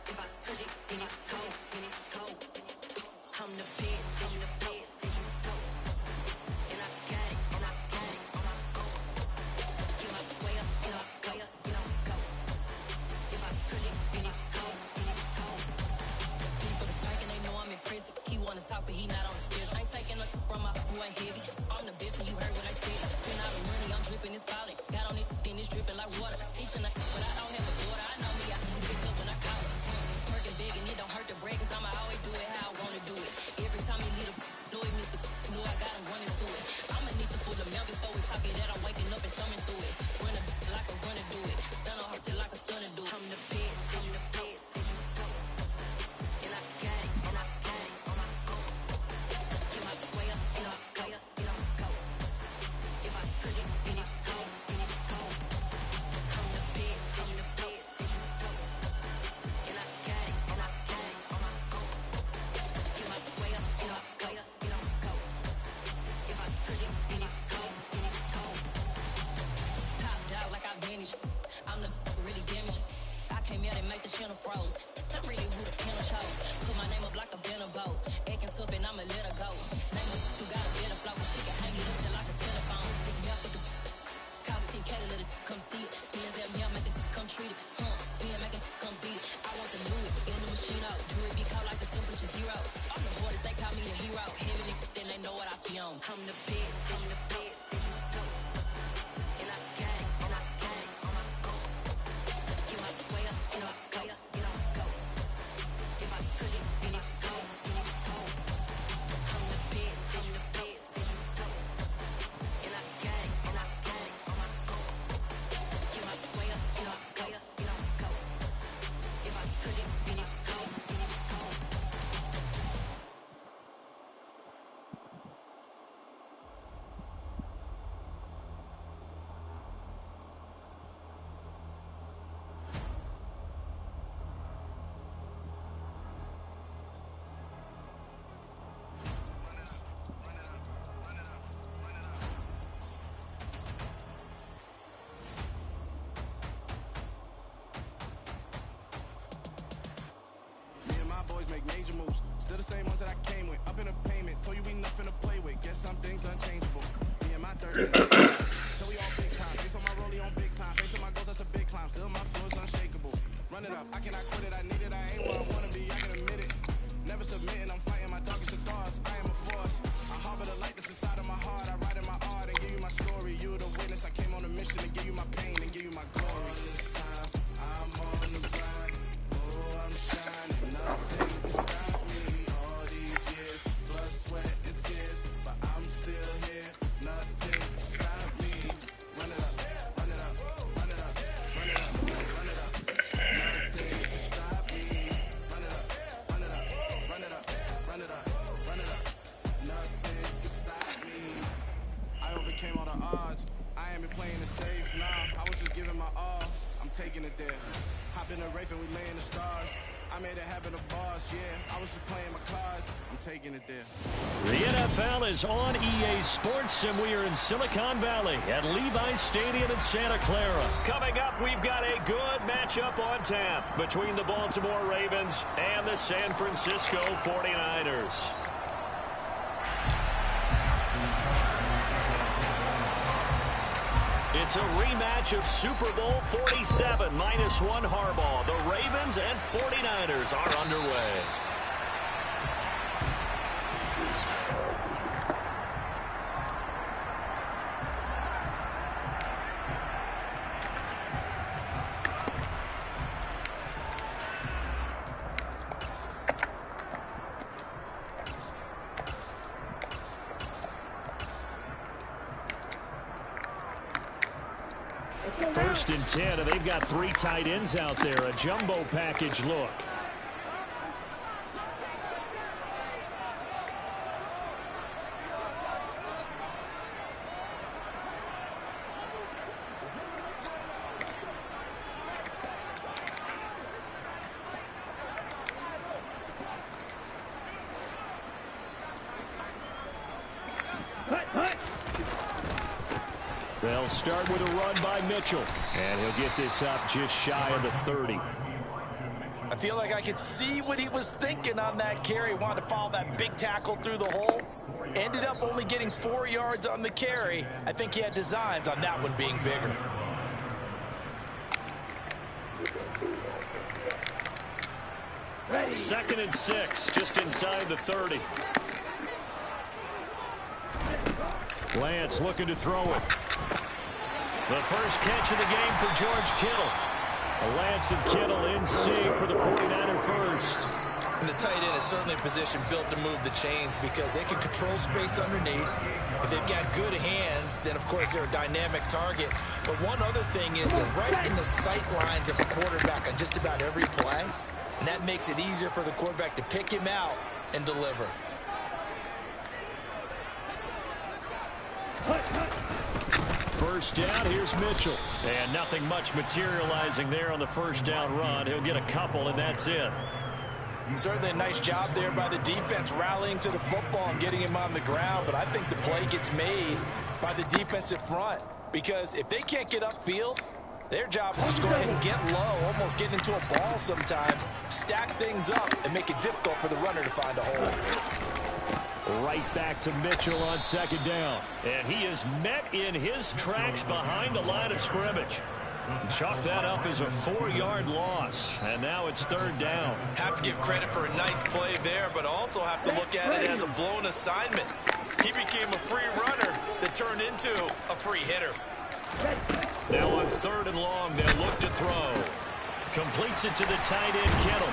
If I touch it, then it's cold, I'm the best, and the best, and I got it, and I got it on my own. Get my way up, get up, go, go. If I touch it, then it's cold, For the back and they know I'm impressive. He wanna talk, but he not on the stairs. I ain't taking nothing from my boy heavy. I'm the best, and you heard what I said. Spend all the money, I'm dripping, it's falling. Got on it, then it's dripping like water. Teaching, but I don't have a daughter. I know me, I can pick up when I call it. Working big, and it don't hurt to break, cause I'ma always do it how I wanna do it. Every time he leave the know it, Mr. Know I got him running to it. I'ma need to pull the mail before we talk it that I'm waking up and thumbing through it. Running like a runner do it. Stun on her till like a stunner do it. I'm the best, and the best, and I got it, and I got it on my own. Get my way up, and I go, go. If I touch it, then it's cold, I'm the best, and the best, and I got it, and I got it on my own. Get my way up, and I go, go. If I touch it, then it's cold, Top dog like I manage. I'm the really damaged. I came out and make the channel froze. Not really who the panel chose. Put my name up like a banner boat. Acting tough and I'ma let her go. Name up who got a better flow, but she can hang it up just like a telephone. Stick me up with the cost 10K to let it come see it. Hands at me, I make it come treat it. Spin, make it come beat it. I want the new it, in the machine out. Jewelry be caught like the temperature zero. I'm the hardest, they call me the hero. Heaven and then they know what I be on. I'm the best, and the best, and I got it, and I got it on my own. Get my way up, and I go, go. If I touch it, then it's cold, I'm the best, and the best, and I got it, and I got it on my own. Get my way up, and I go, go. If I touch it, then it's cold, Me and my boys make major moves. Still the same ones that I came with. Up in a payment. Told you we nothing to play with. Guess some things unchangeable. Me and my 30. So we all big time. Face on my rollie on big time. Face on my goals, that's a big climb. Still my flow is unshakable. Run it up. I cannot quit it. I need it. I ain't where I wanna be. I can admit it. Never submitting. I'm fighting my darkest of thoughts. I am a force. I harbor the light that's inside of my heart. I write in my art and give you my story. You the witness. I came on a mission to give you my pain and give you my glory. All this time, I'm on the grind. Oh, I'm shining. Nothing can stop me. All these years, blood, sweat, and tears, but I'm still here. Nothing can stop me. Run it up, run it up, run it up, run it up, run it up. Nothing can stop me. Run it up, run it up, run it up, run it up, run it up. Nothing can stop me. I overcame all the odds. I ain't been playing it safe, nah. I was just giving my all. I'm taking it there. Hop in the Wraith and we lay in the stars. I made it happen to boss, yeah. I was just playing my cards. I'm taking it there. The NFL is on EA Sports, and we are in Silicon Valley at Levi's Stadium in Santa Clara. Coming up, we've got a good matchup on tap between the Baltimore Ravens and the San Francisco 49ers. It's a rematch of Super Bowl 47 -1 Harbaugh. The Ravens and 49ers are underway. First and 10, and they've got 3 tight ends out there. A jumbo package look. They'll start with a run by Mitchell. And he'll get this up just shy of the 30. I feel like I could see what he was thinking on that carry. Wanted to follow that big tackle through the hole. Ended up only getting 4 yards on the carry. I think he had designs on that one being bigger. Ready. 2nd and 6, just inside the 30. Lance looking to throw it. The first catch of the game for George Kittle. Lance and Kittle in sync for the 49er first. And the tight end is certainly a position built to move the chains because they can control space underneath. If they've got good hands, then of course they're a dynamic target. But one other thing is they're right in the sight lines of a quarterback on just about every play. And that makes it easier for the quarterback to pick him out and deliver. First down, here's Mitchell. And nothing much materializing there on the first down run. He'll get a couple, and that's it. Certainly a nice job there by the defense rallying to the football and getting him on the ground. But I think the play gets made by the defensive front. Because if they can't get upfield, their job is to go ahead and get low, almost get into a ball sometimes, stack things up, and make it difficult for the runner to find a hole. Right back to Mitchell on second down. And he is met in his tracks behind the line of scrimmage. Chalk that up as a 4-yard loss. And now it's third down. Have to give credit for a nice play there, but also have to look at it as a blown assignment. He became a free runner that turned into a free hitter. Now on 3rd and long, they'll look to throw. Completes it to the tight end, Kittle.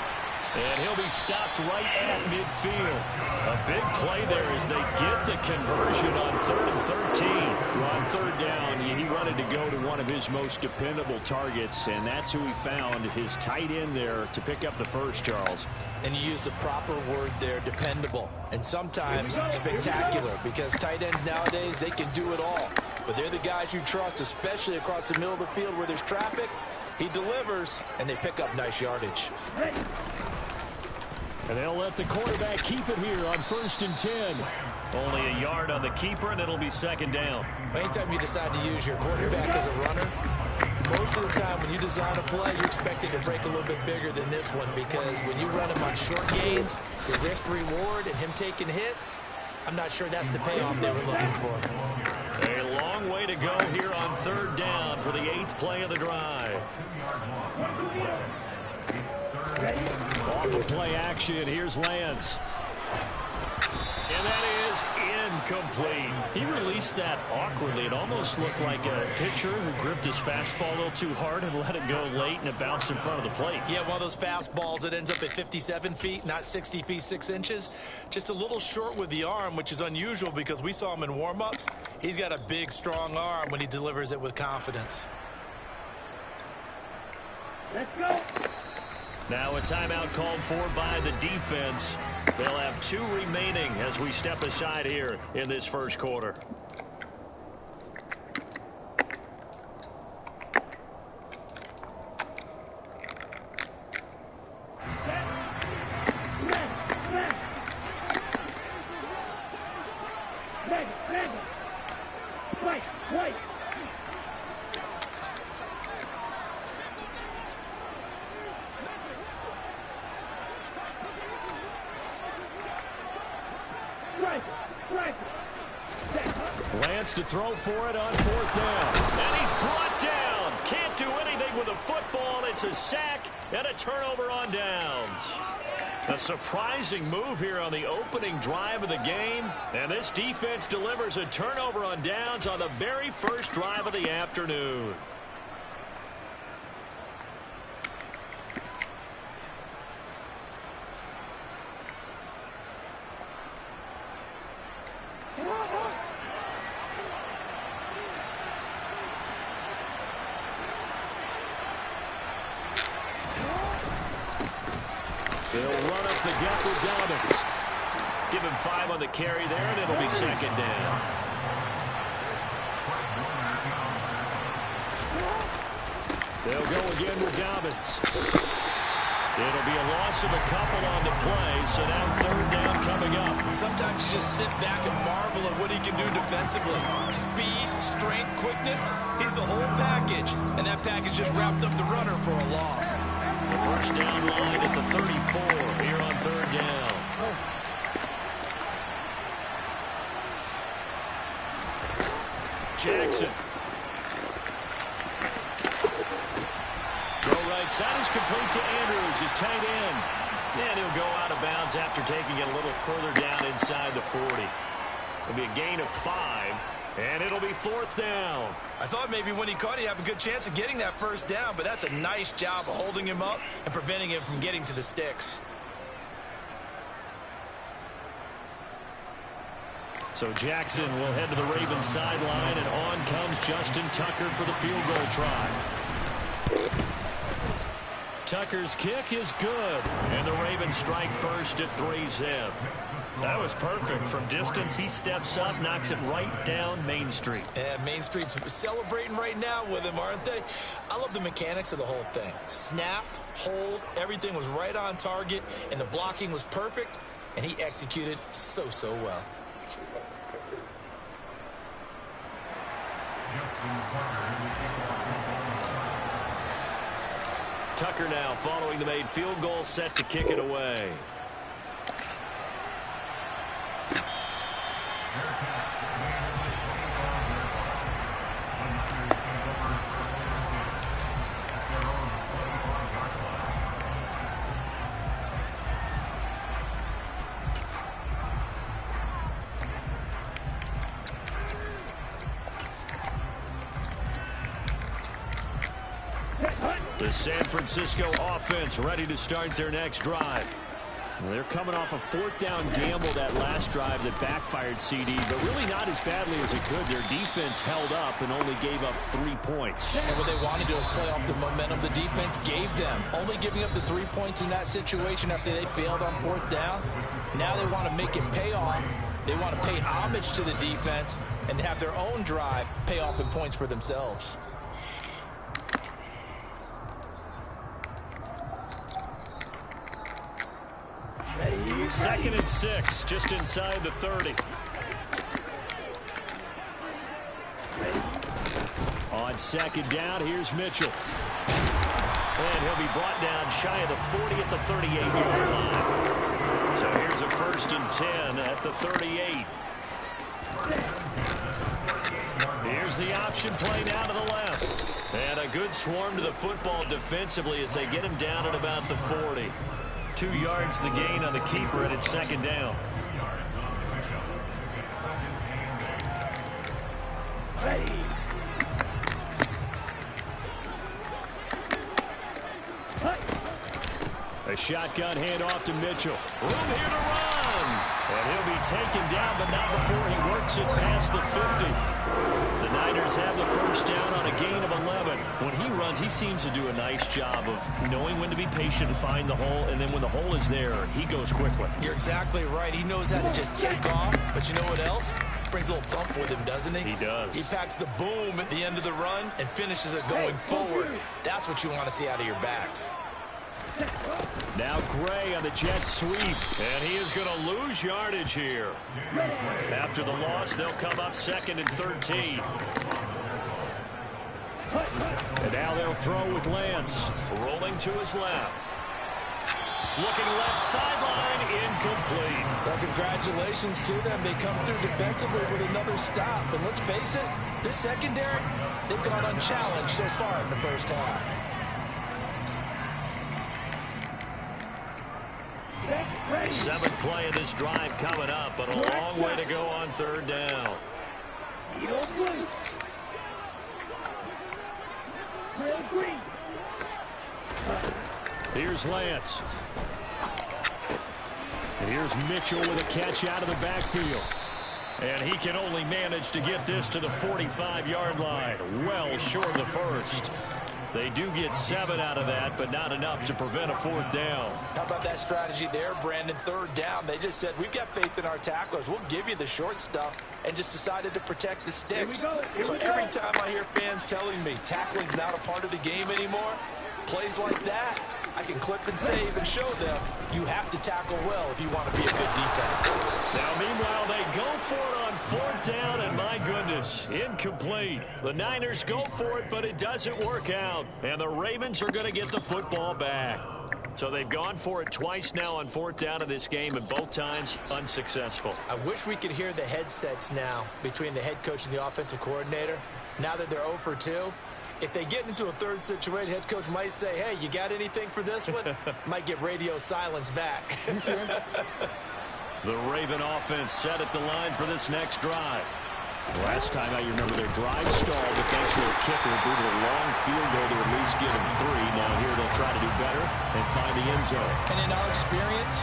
And he'll be stopped right at midfield. A big play there as they get the conversion on 3rd and 13. Well, on 3rd down, he wanted to go to one of his most dependable targets, and that's who he found, his tight end there, to pick up the first, Charles. And you use the proper word there, dependable, and sometimes spectacular, because tight ends nowadays, they can do it all. But they're the guys you trust, especially across the middle of the field where there's traffic. He delivers, and they pick up nice yardage. And they'll let the quarterback keep it here on 1st and 10. Only a yard on the keeper, and it'll be 2nd down. Anytime you decide to use your quarterback as a runner, most of the time when you design a play, you're expecting to break a little bit bigger than this one, because when you run him on short gains, your risk-reward and him taking hits, I'm not sure that's the payoff they were looking for. A long way to go here on 3rd down for the 8th play of the drive. Off of play action, here's Lance. And that is incomplete. He released that awkwardly. It almost looked like a pitcher who gripped his fastball a little too hard and let it go late, and it bounced in front of the plate. Yeah, one of those fastballs that ends up at 57 feet, not 60 feet, 6 inches. Just a little short with the arm, which is unusual because we saw him in warm-ups. He's got a big, strong arm when he delivers it with confidence. Let's go. Now a timeout called for by the defense. They'll have 2 remaining as we step aside here in this first quarter. Wait. Lance to throw for it on 4th down. And he's brought down. Can't do anything with the football. It's a sack and a turnover on downs. A surprising move here on the opening drive of the game. And this defense delivers a turnover on downs on the very first drive of the afternoon. They'll run up the gut with Dobbins. Give him 5 on the carry there, and it'll be 2nd down. They'll go again with Dobbins. It'll be a loss of a couple on the play, so now third down coming up. Sometimes you just sit back and marvel at what he can do defensively. Speed, strength, quickness, he's the whole package. And that package just wrapped up the runner for a loss. The first down line at the 34 here on third down. Jackson. Throw right side is complete to Andrews, his tight end. And he'll go out of bounds after taking it a little further down inside the 40. It'll be a gain of 5, and it'll be fourth down. I thought maybe when he caught it, he'd have a good chance of getting that first down, but that's a nice job of holding him up and preventing him from getting to the sticks. So Jackson will head to the Ravens sideline, and on comes Justin Tucker for the field goal try. Tucker's kick is good, and the Ravens strike first at 3-zip. That was perfect. From distance, he steps up, knocks it right down Main Street. Yeah, Main Street's celebrating right now with him, aren't they? I love the mechanics of the whole thing. Snap, hold, everything was right on target, and the blocking was perfect, and he executed so well. Tucker now following the made field goal, set to kick it away. The San Francisco offense ready to start their next drive. They're coming off a fourth down gamble that last drive that backfired, CD, but really not as badly as it could. Their defense held up and only gave up 3 points. And what they want to do is play off the momentum the defense gave them. Only giving up the 3 points in that situation after they failed on fourth down. Now they want to make it pay off. They want to pay homage to the defense and have their own drive pay off in points for themselves. Second and 6, just inside the 30. On second down, here's Mitchell. And he'll be brought down shy of the 40 at the 38-yard line. So here's a first and 10 at the 38. Here's the option play now to the left. And a good swarm to the football defensively as they get him down at about the 40. 2 yards the gain on the keeper, and it's second down. A shotgun handoff to Mitchell. Room here to run. And he'll be taken down, but not before he works it past the 50. The Niners have the first down on a gain of 11. When he runs, he seems to do a nice job of knowing when to be patient and find the hole, and then when the hole is there, he goes quickly. You're exactly right. He knows how to just take off, but you know what else? Brings a little thump with him, doesn't he? He does. He packs the boom at the end of the run and finishes it going forward. That's what you want to see out of your backs. Now Gray on the jet sweep, and he is going to lose yardage here. After the loss, they'll come up second and 13. And now they'll throw with Lance. Rolling to his left. Looking left sideline, incomplete. Well, congratulations to them. They come through defensively with another stop. And let's face it, this secondary, they've gone unchallenged so far in the first half. Seventh play of this drive coming up, but a long way to go on third down. Here's Lance. And here's Mitchell with a catch out of the backfield. And he can only manage to get this to the 45-yard line. Well short of the first. They do get 7 out of that, but not enough to prevent a fourth down. How about that strategy there, Brandon? Third down, they just said, we've got faith in our tacklers. We'll give you the short stuff, and just decided to protect the sticks. So every time I hear fans telling me tackling's not a part of the game anymore, plays like that, I back and clip and save and show them you have to tackle well if you want to be a good defense. Now, meanwhile, they go for it on 4th down, and my goodness, incomplete. The Niners go for it, but it doesn't work out, and the Ravens are going to get the football back. So they've gone for it twice now on 4th down of this game, and both times unsuccessful. I wish we could hear the headsets now between the head coach and the offensive coordinator. Now that they're 0 for 2, if they get into a third situation, head coach might say, hey, you got anything for this one? Might get radio silence back. The Raven offense set at the line for this next drive. Last time out, you remember their drive stalled, but thanks to their kicker, due to a long field goal to at least give them 3. Now here they'll try to do better and find the end zone. And in our experience,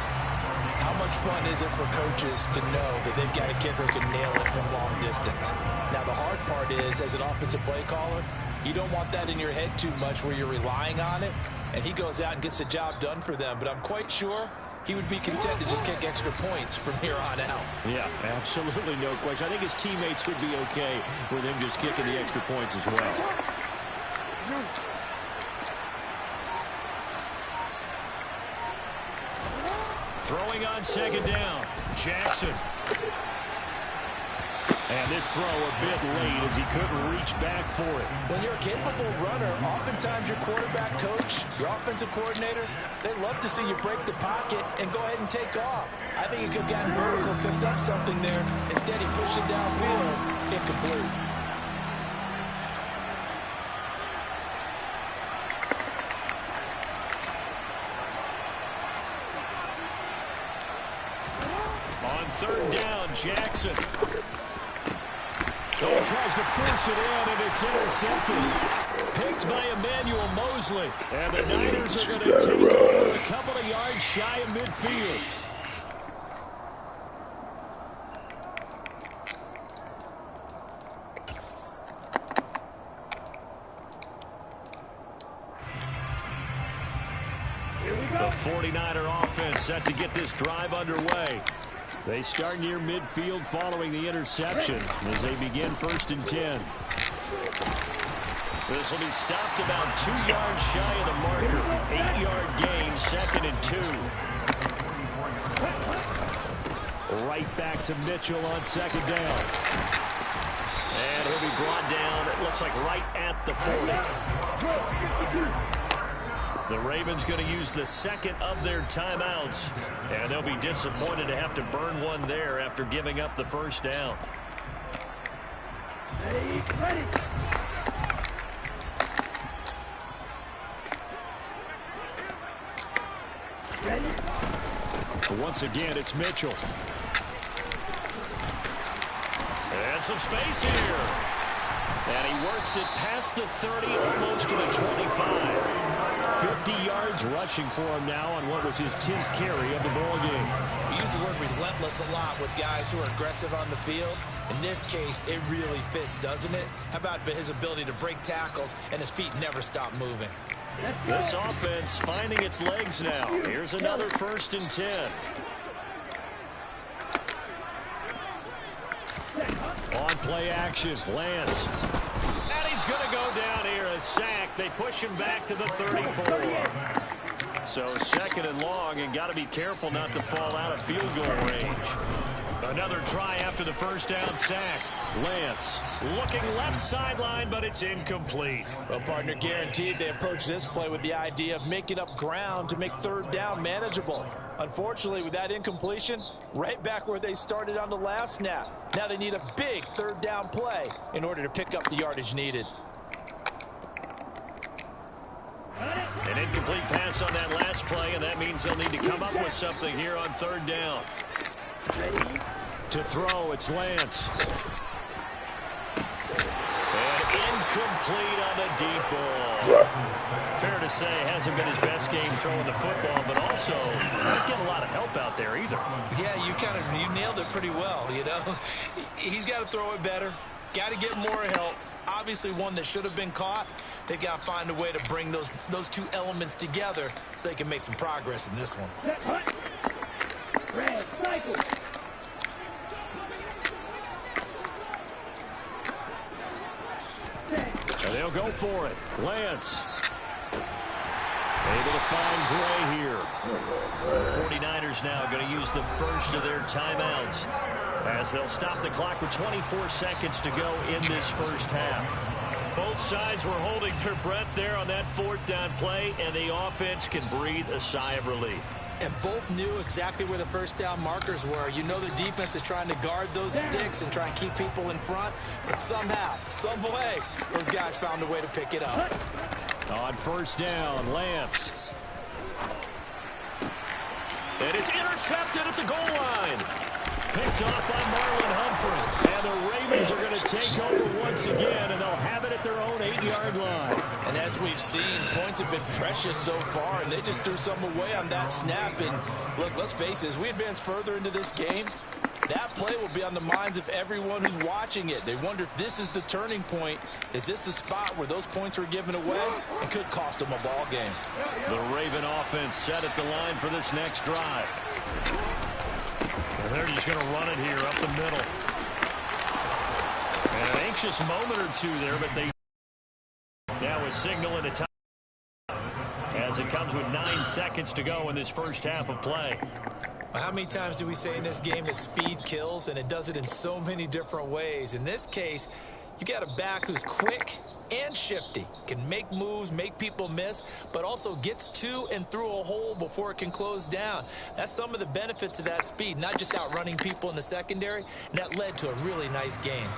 how much fun is it for coaches to know that they've got a kicker who can nail it from long distance? Now the hard part is, as an offensive play caller, you don't want that in your head too much where you're relying on it, and he goes out and gets the job done for them. But I'm quite sure he would be content to just kick extra points from here on out. Yeah, absolutely no question. I think his teammates would be okay with him just kicking the extra points as well. Throwing on 2nd down, Jackson. And this throw a bit late as he couldn't reach back for it. When you're a capable runner, oftentimes your quarterback coach, your offensive coordinator, they love to see you break the pocket and go ahead and take off. I think he could have gotten vertical, picked up something there. Instead, he pushed it downfield, incomplete. On 3rd down, Jackson. He tries to force it in, and it's intercepted. Picked by Emmanuel Mosley. And the Niners are going to take it a couple of yards shy of midfield. The 49er offense set to get this drive underway. They start near midfield following the interception as they begin 1st and 10. This will be stopped about 2 yards shy of the marker. 8-yard gain, 2nd and 2. Right back to Mitchell on 2nd down. And he'll be brought down, it looks like right at the 40. The Ravens going to use the 2nd of their timeouts, and they'll be disappointed to have to burn one there after giving up the 1st down. Ready. Once again, it's Mitchell. And some space here. And he works it past the 30, almost to the 25. 50 yards rushing for him now on what was his 10th carry of the ball game. We use the word relentless a lot with guys who are aggressive on the field. In this case, it really fits, doesn't it? How about his ability to break tackles and his feet never stop moving? This offense finding its legs now. Here's another 1st and 10. On play action, Lance. And he's going to go down here, a sack. They push him back to the 34. So 2nd and long, and got to be careful not to fall out of field goal range. Another try after the 1st down sack. Lance looking left sideline, but it's incomplete. Well, partner, guaranteed they approach this play with the idea of making up ground to make 3rd down manageable. Unfortunately, with that incompletion, right back where they started on the last snap. Now they need a big 3rd down play in order to pick up the yardage needed. An incomplete pass on that last play, and that means they'll need to come up with something here on 3rd down. To throw, it's Lance. And incomplete on the deep ball. Fair to say, hasn't been his best game throwing the football, but also not getting a lot of help out there either. Yeah, you nailed it pretty well, you know. He's got to throw it better. Got to get more help. Obviously one that should have been caught. They've got to find a way to bring those two elements together so they can make some progress in this one. Red cycle. And they'll go for it. Lance. Able to find Gray here. The 49ers now going to use the first of their timeouts as they'll stop the clock with 24 seconds to go in this first half. Both sides were holding their breath there on that fourth down play, and the offense can breathe a sigh of relief. And both knew exactly where the first down markers were. You know the defense is trying to guard those sticks and try and keep people in front, but somehow, some way, those guys found a way to pick it up. On first down, Lance. And it's intercepted at the goal line. Picked off by Marlon Humphrey. And the Ravens are going to take over once again, and they'll have it at their own 8-yard line. And as we've seen, points have been precious so far, and they just threw some away on that snap. And look, let's face it, as we advance further into this game, that play will be on the minds of everyone who's watching it. They wonder if this is the turning point. Is this the spot where those points were given away and could cost them a ball game? The Raven offense set at the line for this next drive. And they're just going to run it here up the middle. And an anxious moment or two there, but they now a signal in a time as it comes with 9 seconds to go in this first half of play. How many times do we say in this game that speed kills, and it does it in so many different ways? In this case, you got a back who's quick and shifty, can make moves, make people miss, but also gets to and through a hole before it can close down. That's some of the benefits of that speed, not just outrunning people in the secondary, and that led to a really nice game.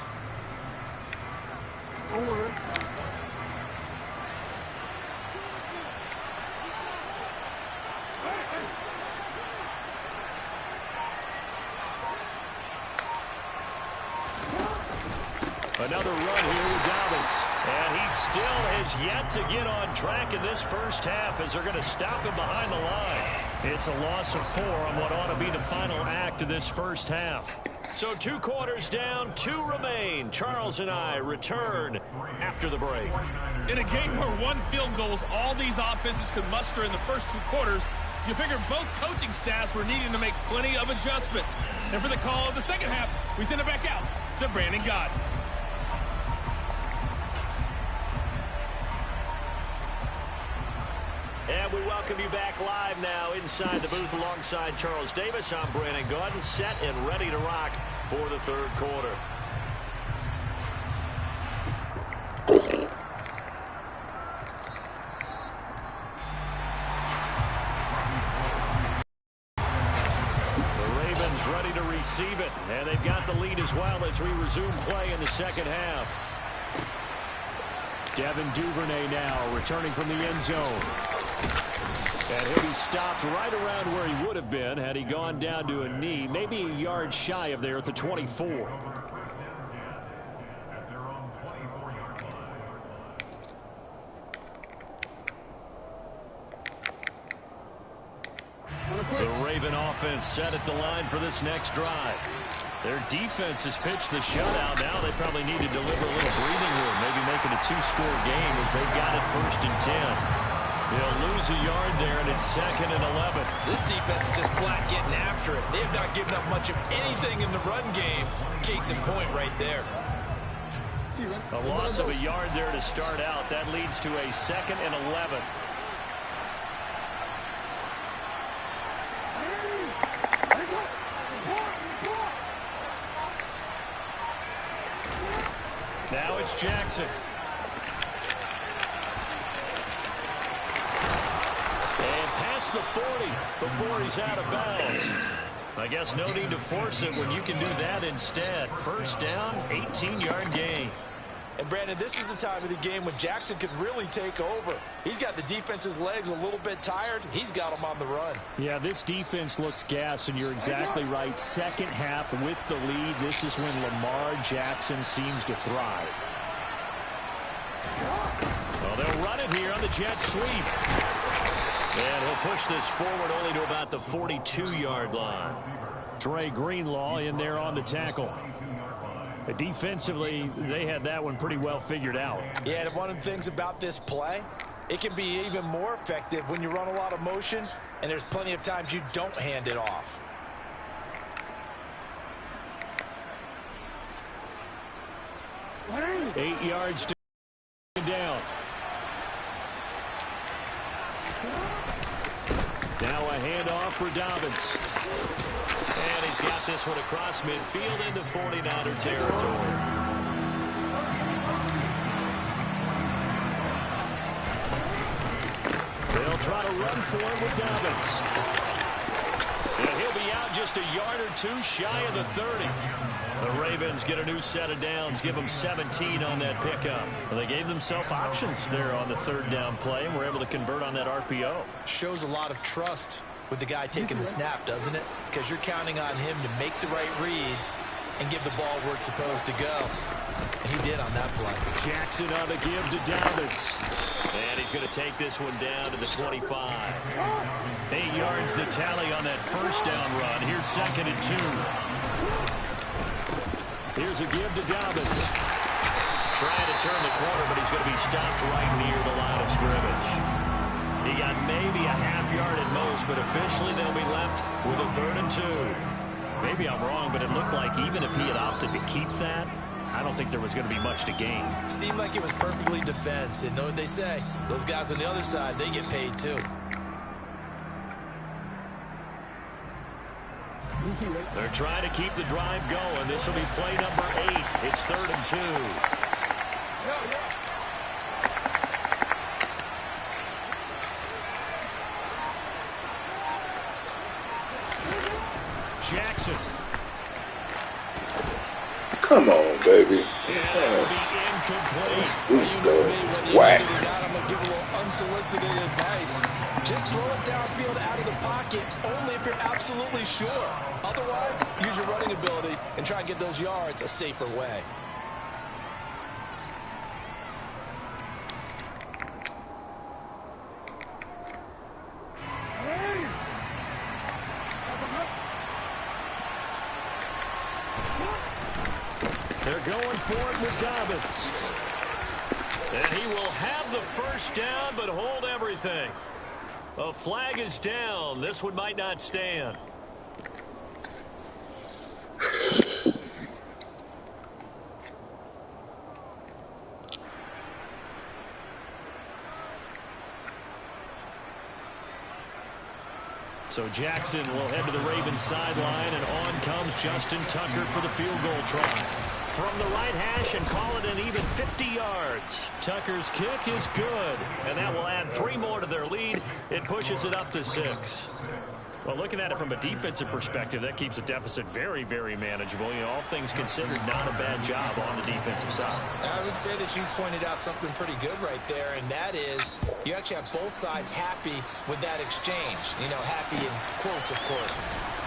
Another run here with Dobbins. And he still has yet to get on track in this first half as they're going to stop him behind the line. It's a loss of 4 on what ought to be the final act of this first half. So 2 quarters down, 2 remain. Charles and I return after the break. In a game where 1 field goal is all these offenses could muster in the first 2 quarters, you figure both coaching staffs were needing to make plenty of adjustments. And for the call of the second half, we send it back out to Brandon Gott. And we welcome you back live now inside the booth alongside Charles Davis. I'm Brandon Gaudin, set and ready to rock for the third quarter. The Ravens ready to receive it, and they've got the lead as well as we resume play in the second half. Devin Duvernay now returning from the end zone. And he'll be stopped right around where he would have been had he gone down to a knee, maybe a yard shy of there at the 24. The Raven offense set at the line for this next drive. Their defense has pitched the shutout. Now they probably need to deliver a little breathing room, maybe make it a 2-score game as they've got it 1st and 10. They'll lose a yard there, and it's 2nd and 11. This defense is just flat getting after it. They have not given up much of anything in the run game. Case in point right there. A loss of a yard there to start out. That leads to a 2nd and 11. Now it's Jackson. And past the 40 before he's out of bounds. I guess no need to force it when you can do that instead. First down, 18-yard gain. And, Brandon, this is the time of the game when Jackson could really take over. He's got the defense's legs a little bit tired. He's got them on the run. Yeah, this defense looks gassed, and you're exactly right. Second half with the lead. This is when Lamar Jackson seems to thrive. Well, they'll run it here on the jet sweep. And he'll push this forward only to about the 42-yard line. Trey Greenlaw in there on the tackle. Defensively, they had that one pretty well figured out. Yeah, and one of the things about this play, it can be even more effective when you run a lot of motion, and there's plenty of times you don't hand it off. What 8 yards to down. Now a handoff for Dobbins. And he's got this one across midfield into 49er territory. They'll try to run for him with Dobbins. And he'll be out just a yard or two shy of the 30. The Ravens get a new set of downs, give them 17 on that pickup. Well, they gave themselves options there on the third down play and were able to convert on that RPO. Shows a lot of trust with the guy taking the snap, doesn't it? Because you're counting on him to make the right reads and give the ball where it's supposed to go. And he did on that play. Jackson on the give to Dobbins. And he's going to take this one down to the 25. 8 yards the tally on that first down run. Here's 2nd and 2. Here's a give to Dobbins. Trying to turn the corner, but he's going to be stopped right near the line of scrimmage. He got maybe a half yard at most, but officially they'll be left with a 3rd and 2. Maybe I'm wrong, but it looked like even if he had opted to keep that, I don't think there was going to be much to gain. Seemed like it was perfectly defense. And know what they say? Those guys on the other side, they get paid too. They're trying to keep the drive going. This will be play number 8. It's 3rd and 2. Jackson. Come on, baby. It'll be incomplete. Whack. I'm going to give a little unsolicited advice. Just throw it downfield out of the pocket only if you're absolutely sure. Otherwise, use your running ability and try and get those yards a safer way. They're going for it with Dobbins. And he will have the first down, but hold everything. A flag is down. This one might not stand. So Jackson will head to the Ravens sideline, and on comes Justin Tucker for the field goal try. From the right hash and call it an even 50 yards. Tucker's kick is good, and that will add 3 more to their lead. It pushes it up to 6. Well, looking at it from a defensive perspective, that keeps the deficit very, very manageable. You know, all things considered, not a bad job on the defensive side. I would say that you pointed out something pretty good right there, and that is you actually have both sides happy with that exchange. You know, happy in quotes, of course.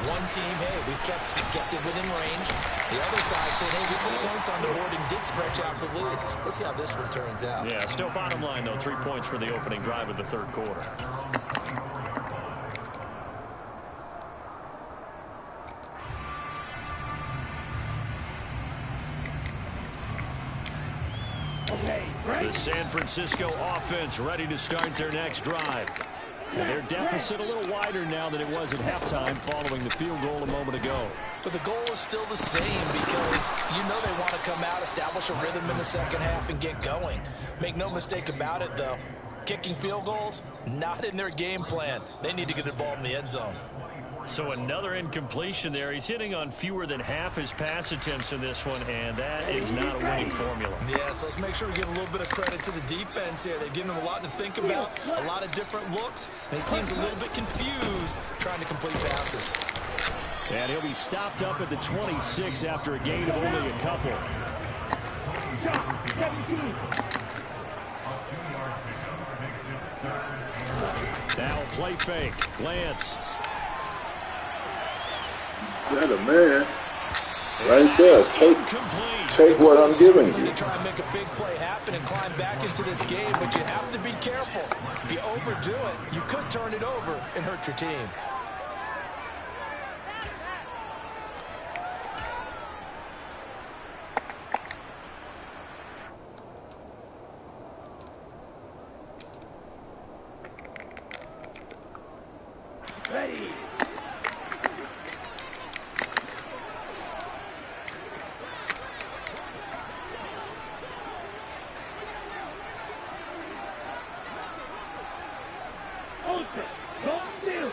One team, hey, we've kept it within range. The other side saying, hey, we put points on the board and did stretch out the lead. Let's see how this one turns out. Yeah, still bottom line, though, 3 points for the opening drive of the third quarter. The San Francisco offense ready to start their next drive. And their deficit a little wider now than it was at halftime following the field goal a moment ago. But the goal is still the same because you know they want to come out, establish a rhythm in the second half, and get going. Make no mistake about it, though. Kicking field goals, not in their game plan. They need to get the ball in the end zone. So another incompletion there. He's hitting on fewer than half his pass attempts in this one, and that is not a winning formula. Yeah, so let's make sure we give a little bit of credit to the defense here. They've given him a lot to think about, a lot of different looks, and he seems a little bit confused trying to complete passes. And he'll be stopped up at the 26 after a gain of only a couple. Now play fake. Lance. That a man right there. Take what I'm giving you. To try and make a big play happen and climb back into this game, but you have to be careful. If you overdo it, you could turn it over and hurt your team. Ready. Ultra, don't do.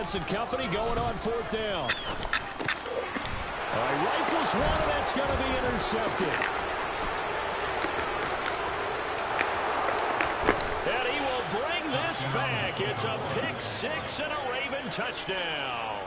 defense and company going on 4th down. All right, rifles one, and that's going to be intercepted. And he will bring this back. It's a pick 6 and a Raven touchdown.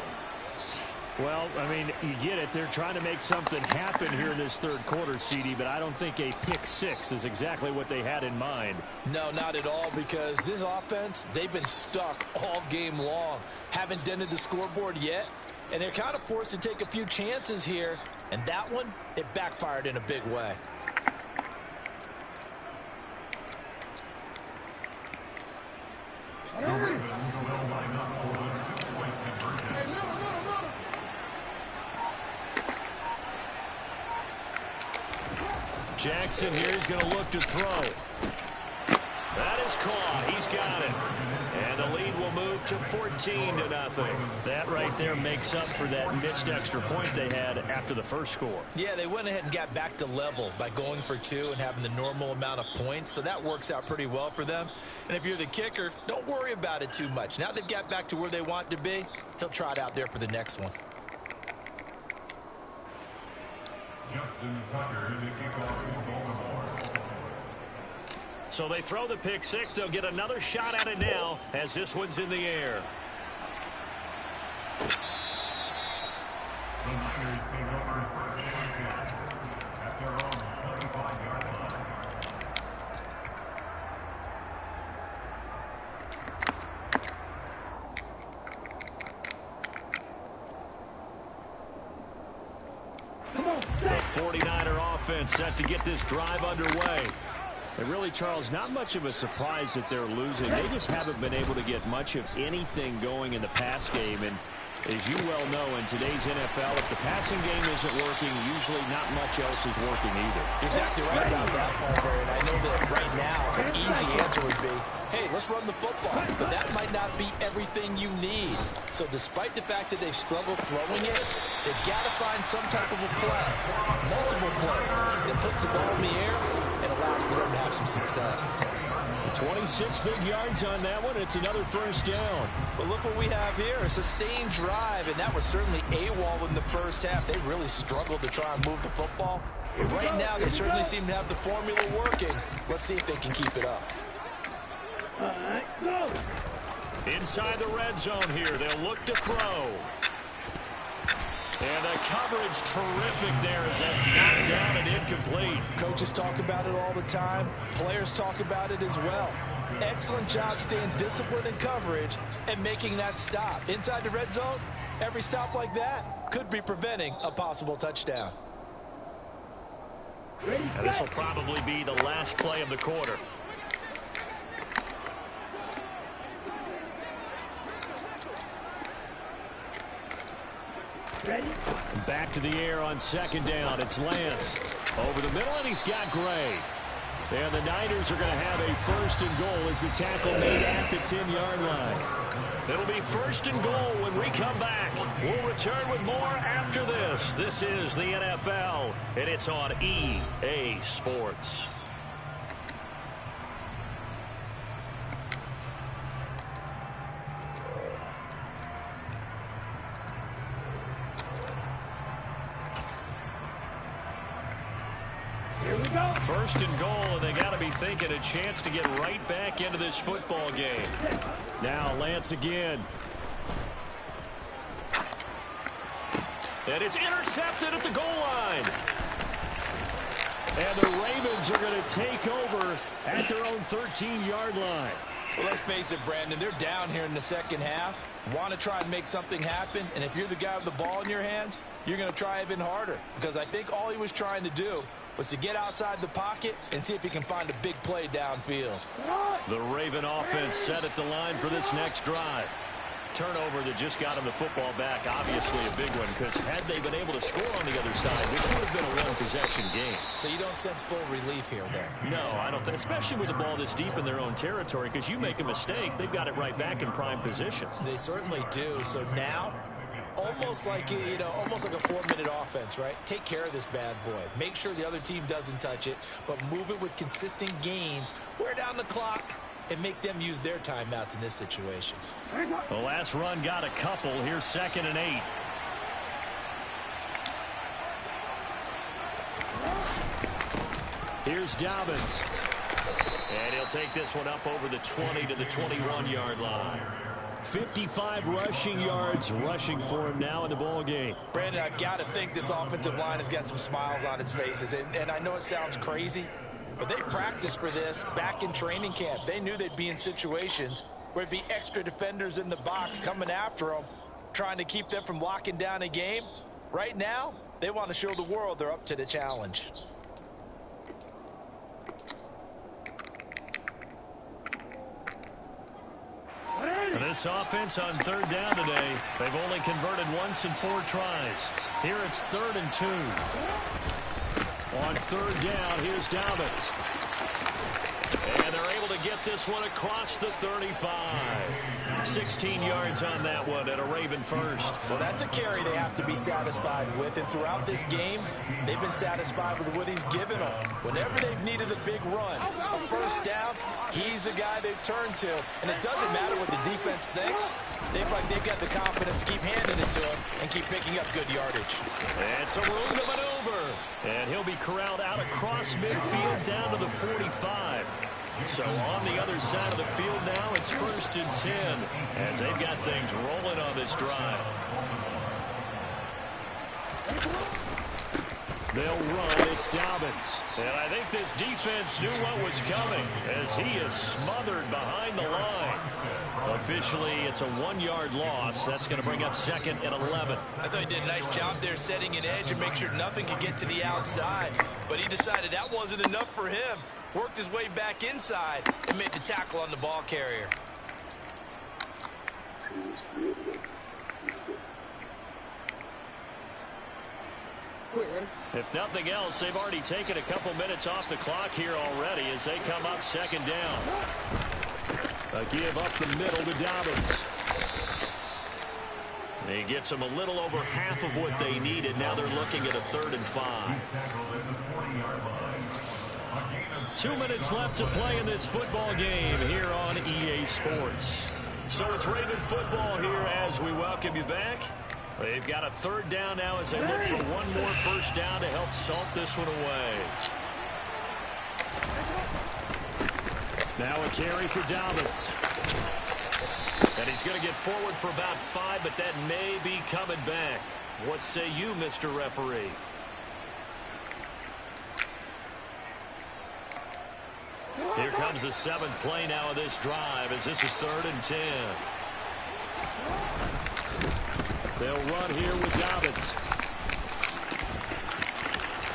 Well, I mean, you get it. They're trying to make something happen here in this 3rd quarter, CD, but I don't think a pick 6 is exactly what they had in mind. No, not at all, because this offense, they've been stuck all game long. Haven't dented the scoreboard yet, and they're kind of forced to take a few chances here, and that one, it backfired in a big way. Jackson here is going to look to throw. That is caught. He's got it. And the lead will move to 14-0. That right there makes up for that missed extra point they had after the first score. Yeah, they went ahead and got back to level by going for 2 and having the normal amount of points, so that works out pretty well for them. And if you're the kicker, don't worry about it too much. Now they've got back to where they want to be, he'll try it out there for the next one. So they throw the pick 6. They'll get another shot at it now as this one's in the air. The Niners take over first and 10 at their own 25-yard line. The 49er offense set to get this drive underway. And really, Charles, not much of a surprise that they're losing. They just haven't been able to get much of anything going in the pass game. And as you well know, in today's NFL, if the passing game isn't working, usually not much else is working either. You're exactly right about that, Paul Barry. And I know that right now, the easy answer would be, hey, let's run the football. But that might not be everything you need. So despite the fact that they've struggled throwing it, they've got to find some type of a play, multiple plays, that puts the ball in the air and allows for them to have some success. 26 big yards on that one. It's another first down. But look what we have here, a sustained drive, and that was certainly AWOL in the first half. They really struggled to try and move the football. But right now, they certainly seem to have the formula working. Let's see if they can keep it up. All right, go. Inside the red zone here, they'll look to throw. And the coverage terrific there as that's knocked down and incomplete. Coaches talk about it all the time. Players talk about it as well. Excellent job staying disciplined in coverage and making that stop. Inside the red zone, every stop like that could be preventing a possible touchdown. And this will probably be the last play of the quarter. Ready? Back to the air on 2nd down. It's Lance. Over the middle, and he's got Gray. And the Niners are going to have a 1st and goal as the tackle made at the 10-yard line. It'll be 1st and goal when we come back. We'll return with more after this. This is the NFL, and it's on EA Sports. Here we go. 1st and goal, and they got to be thinking a chance to get right back into this football game. Now Lance again. And it's intercepted at the goal line. And the Ravens are going to take over at their own 13-yard line. Well, let's face it, Brandon, they're down here in the second half. Want to try and make something happen, and if you're the guy with the ball in your hands, you're going to try even harder, because I think all he was trying to do was to get outside the pocket and see if he can find a big play downfield. The Raven offense set at the line for this next drive. Turnover that just got him the football back, obviously a big one, because had they been able to score on the other side, this would have been a one-possession game. So you don't sense full relief here then? No, I don't think, especially with the ball this deep in their own territory, because you make a mistake, they've got it right back in prime position. They certainly do. So now, almost like, you know, almost like a 4-minute offense, right? Take care of this bad boy. Make sure the other team doesn't touch it, but move it with consistent gains. Wear down the clock, and make them use their timeouts in this situation. The last run got a couple. Here's 2nd and 8. Here's Dobbins. And he'll take this one up over the 20 to the 21-yard line. 55 rushing yards rushing for him now in the ball game. Brandon, I've got to think this offensive line has got some smiles on its faces. And I know it sounds crazy, but they practiced for this back in training camp. They knew they'd be in situations where there'd be extra defenders in the box coming after them, trying to keep them from locking down a game. Right now, they want to show the world they're up to the challenge. This offense on 3rd down today, they've only converted once in 4 tries. Here it's 3rd and 2. On 3rd down, here's Dobbins. And they're able to get this one across the 35. 16 yards on that one and a Raven first. Well, that's a carry they have to be satisfied with. And throughout this game, they've been satisfied with what he's given them. Whenever they've needed a big run, a first down, he's the guy they've turned to. And it doesn't matter what the defense thinks. They've got the confidence to keep handing it to him and keep picking up good yardage. And some room to maneuver. And he'll be corralled out across midfield down to the 45. So on the other side of the field now, it's 1st and 10 as they've got things rolling on this drive. They'll run. It's Dobbins. And I think this defense knew what was coming as he is smothered behind the line. Officially, it's a 1-yard loss. That's going to bring up 2nd and 11. I thought he did a nice job there setting an edge and make sure nothing could get to the outside. But he decided that wasn't enough for him. Worked his way back inside and made the tackle on the ball carrier. If nothing else, they've already taken a couple minutes off the clock here already as they come up 2nd down. A give up the middle to Dobbins. He gets them a little over half of what they needed. Now they're looking at a 3rd and 5. 2 minutes left to play in this football game here on EA Sports. So it's Raven football here as we welcome you back. They've got a 3rd down now as they look for one more first down to help salt this one away. Now a carry for Dobbins. And he's going to get forward for about 5, but that may be coming back. What say you, Mr. Referee? Here comes the 7th play now of this drive as this is 3rd and 10. They'll run here with Dobbins.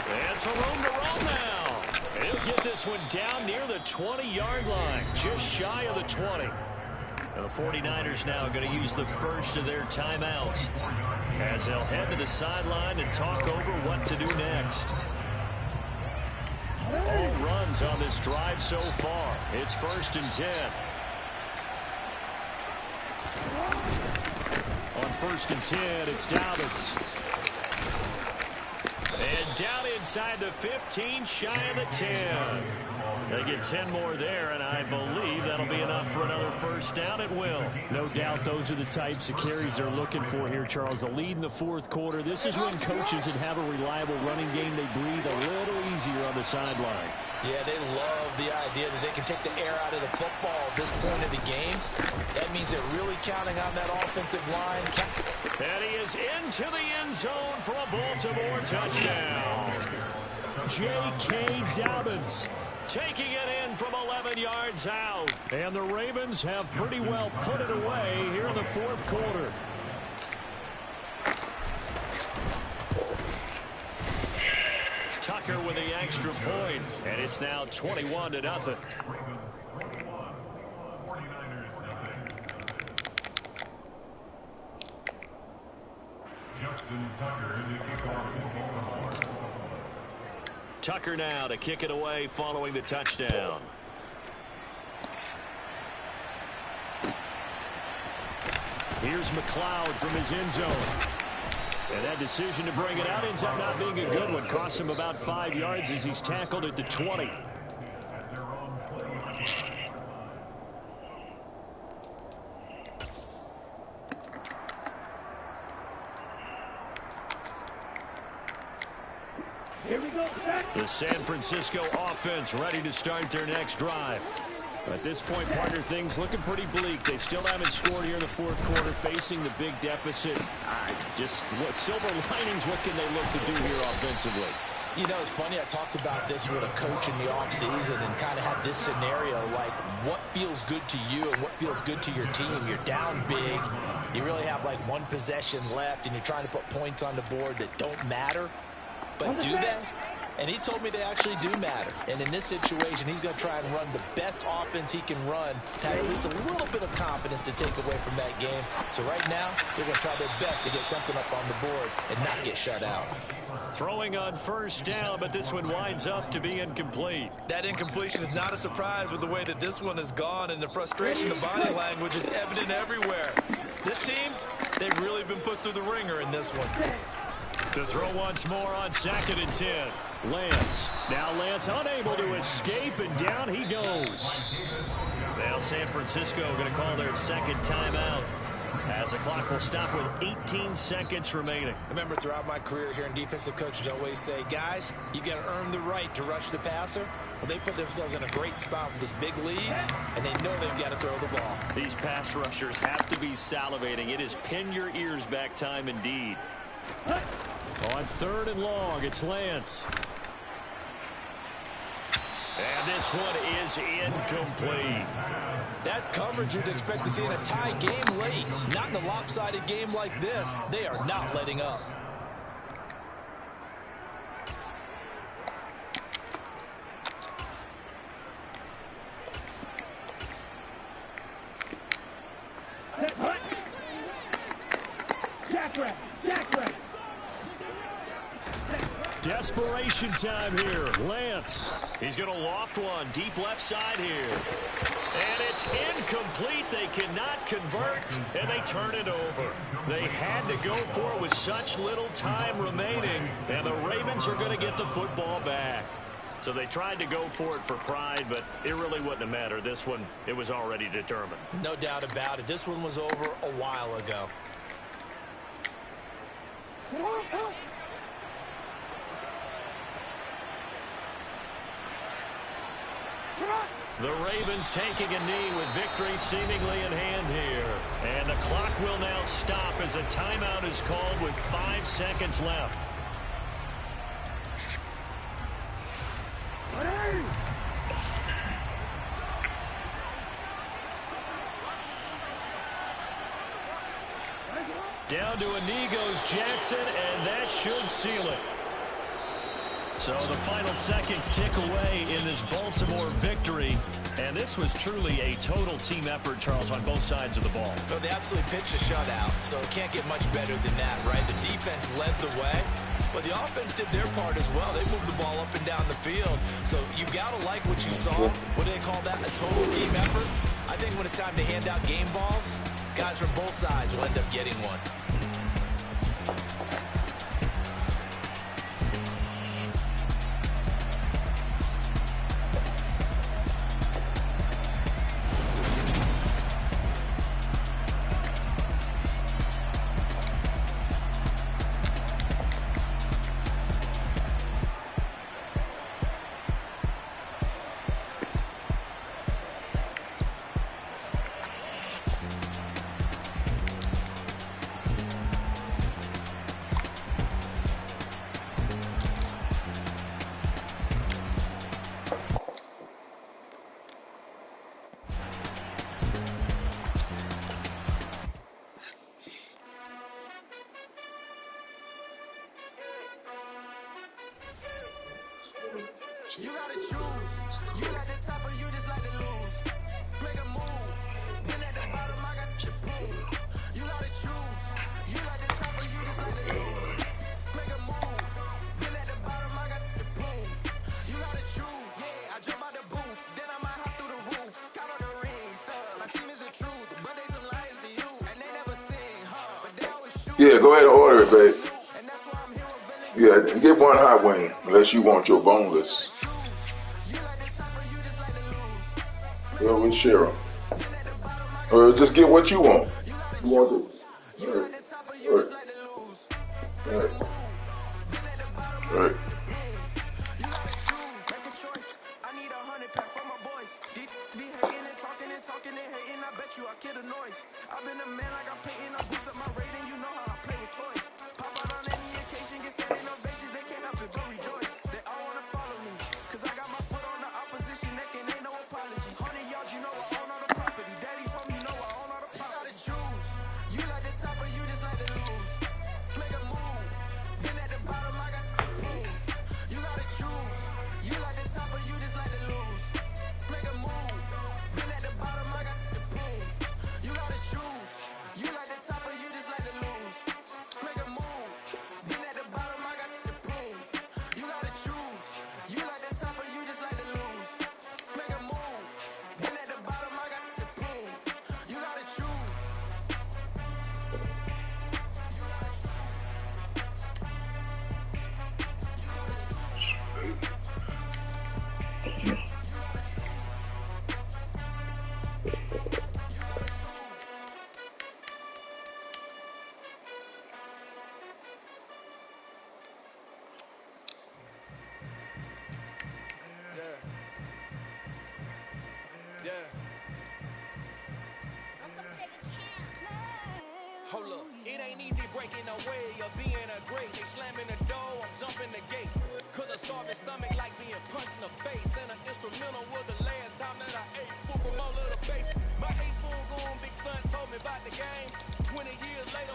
And some room to roll now. He'll get this one down near the 20-yard line, just shy of the 20. The 49ers now going to use the first of their timeouts as they'll head to the sideline and talk over what to do next. All runs on this drive so far. It's 1st and 10. On 1st and 10, it's Dobbins. And down inside the 15, shy of the 10. They get 10 more there, and I believe that'll be enough for another first down. It will. No doubt those are the types of carries they're looking for here, Charles. The lead in the 4th quarter. This is when coaches that have a reliable running game, they breathe a little easier on the sideline. Yeah, they love the idea that they can take the air out of the football at this point of the game. That means they're really counting on that offensive line. And he is into the end zone for a Baltimore touchdown. J.K. Dobbins taking it in from 11 yards out. And the Ravens have pretty well put it away here in the 4th quarter. Tucker with the extra point, and it's now 21-0. Tucker now to kick it away following the touchdown. Here's McLeod from his end zone. And that decision to bring it out ends up not being a good one. Cost him about 5 yards as he's tackled at the 20. The San Francisco offense ready to start their next drive. At this point, partner, things looking pretty bleak. They still haven't scored here in the fourth quarter, facing the big deficit. Just what silver linings, what can they look to do here offensively? You know, it's funny, I talked about this with a coach in the offseason and kind of had this scenario, like what feels good to you and what feels good to your team. You're down big. You really have like one possession left, and you're trying to put points on the board that don't matter. But do they? And he told me they actually do matter. And in this situation, he's going to try and run the best offense he can run, have at least a little bit of confidence to take away from that game. So right now, they're going to try their best to get something up on the board and not get shut out. Throwing on first down, but this one winds up to be incomplete. That incompletion is not a surprise with the way that this one has gone, and the frustration of body language is evident everywhere. This team, they've really been put through the ringer in this one. To throw once more on 2nd and 10. Lance. Now Lance unable to escape, and down he goes. Now San Francisco going to call their second timeout, as the clock will stop with 18 seconds remaining. I remember throughout my career hearing defensive coaches always say, guys, you got to earn the right to rush the passer. Well, they put themselves in a great spot with this big lead, and they know they've got to throw the ball. These pass rushers have to be salivating. It is pin your ears back time indeed. On 3rd and long, it's Lance. And this one is incomplete. That's coverage you'd expect to see in a tie game late. Not in a lopsided game like this. They are not letting up. Desperation time here. Lance. He's going to loft one deep left side here. And it's incomplete. They cannot convert, and they turn it over. They had to go for it with such little time remaining, and the Ravens are going to get the football back. So they tried to go for it for pride, but it really wouldn't have mattered. This one, it was already determined. No doubt about it. This one was over a while ago. The Ravens taking a knee with victory seemingly in hand here. And the clock will now stop as a timeout is called with 5 seconds left. Down to a knee goes Jackson, and that should seal it. So the final seconds tick away in this Baltimore victory. And this was truly a total team effort, Charles, on both sides of the ball. No, they absolutely pitched a shutout, so it can't get much better than that, right? The defense led the way, but the offense did their part as well. They moved the ball up and down the field. So you got to like what you saw. What do they call that? A total team effort? I think when it's time to hand out game balls, guys from both sides will end up getting one. You gotta choose. You like the top or you just like to lose. Make a move. Been at the bottom, I got the boom. You gotta choose. You like the top or you just like to lose. Make a move. Been at the bottom, I got the boom. You gotta choose. Yeah, I jump out the booth. Then I might hop through the roof. Count on the rings. My team is the truth. But they some liars to you. And they never sing, huh? But they always shoot. Yeah, go ahead and order it, babe. And that's why I'm here with Relentless. Yeah, get one hot wing, unless you want your boneless. Well, we'll share them. Or just get what you want. You want this? All right. All right. All right. All right. Be hating and talking and hating, I bet you I kill the noise. I've been a man like I'm Peyton, I boost up my rating, you know how I play with toys. Pop out on any occasion, get standing ovations, they can't help it but rejoice. They all wanna follow me, cause I got my foot on the opposition neck and ain't no apologies. 100 yards, you know I own all the property. Daddy's home, you know I own all the property. You gotta choose, you like the top or you just like to lose. Make a move, been at the bottom, I got to prove. You gotta choose, you like the top or you just like to lose. Make a move. Been at the bottom, I got the proof. You gotta choose. You like the top or you just like to lose. Make a move. Been at the bottom, I got the proof. You gotta choose. You like the top or you just like to lose. Make a move. Been at the bottom, I got the proof. You gotta choose. You gotta choose. You gotta choose. Hold up, it ain't easy breaking away or being a great. They slamming the door, I'm jumping the gate. Cause a starving stomach like being punched in the face. And an instrumental was the last time that I ate food from all of the base. My ace boom goon, big son told me about the game. 20 years later,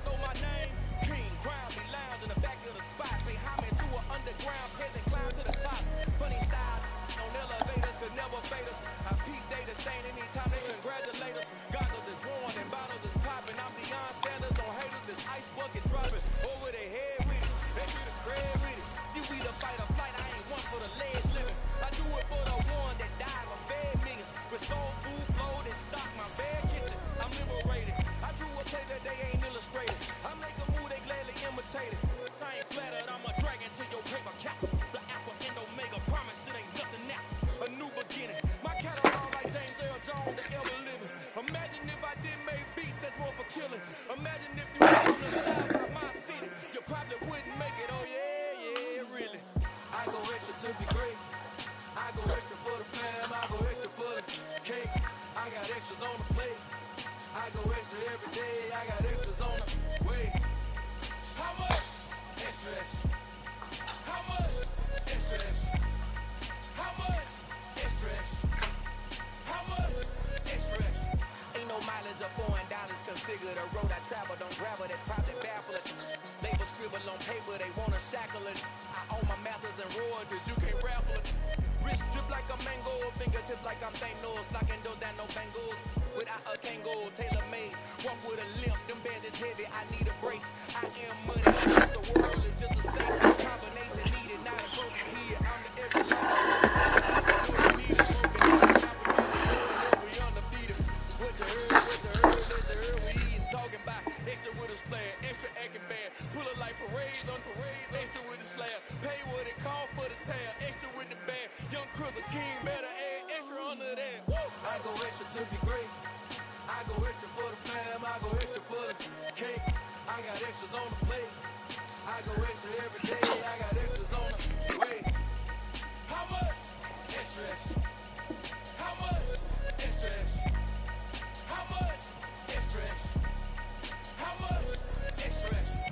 know my name. King, crown me lounge in the back of the spot. Pay homage to an underground peasant, climb to the top. Funny style, on elevators could never fade us. I peep data stain anytime they congratulate us. Goggles is worn and bottles is popping. I'm beyond Sanders, don't hate us. This ice bucket dropping over their head with it. They be the crib with it. You either fight or flight, I ain't one for the legs living. I do it for the one that died of fed niggas. With soul food, flowed and stock my bad kitchen. I'm liberated. I drew a play that they ain't illustrated. I make a move, they gladly imitate it. I ain't flattered, I'm a dragon to your paper castle. The Alpha and Omega, promise it ain't nothing after. A new beginning. My catalog like James Earl Jones, the ever living. Imagine if I didn't make beats that's more for killing. Imagine if you were on the side of my city. You probably wouldn't make it, oh yeah, really. I go extra to be great. I go extra for the fam, I go extra for the cake. I got extras on the plate. I go extra every day, I got extras on the way. How much? Extra, extra. How much? Extra, extra. How much? Extra, extra. How much? Extra, extra. Ain't no mileage of $4 configure the road I travel. Don't gravel that probably baffle it. Label scribble on paper, they wanna shackle it. I own my masters and royalties, you can't raffle it. Wrist drip like a mango, fingertips like I'm Thanos. Knocking those down, no bangles. Without a Kango, tailor made. Walk with a limp, them bands is heavy, I need a brace. I am money, the world is just a safe combination needed, not a broken here. I'm the every life. We smoking, competition, we undefeated. What you heard, we eating, talking about extra with a splash, extra acting bad. Pull it like parades on parades, extra with the slab. Pay what it cost for the tab, extra with the bag. Young Cruz, a king, better add extra under that. Woo! I go extra to be great. I go extra for the fam, I go extra for the cake. I got extras on the plate. I go extra every day, I got extras on the way. How much? Extra, extra. How much? Extra, extra. How much? Extra, extra. How much? Extra, extra.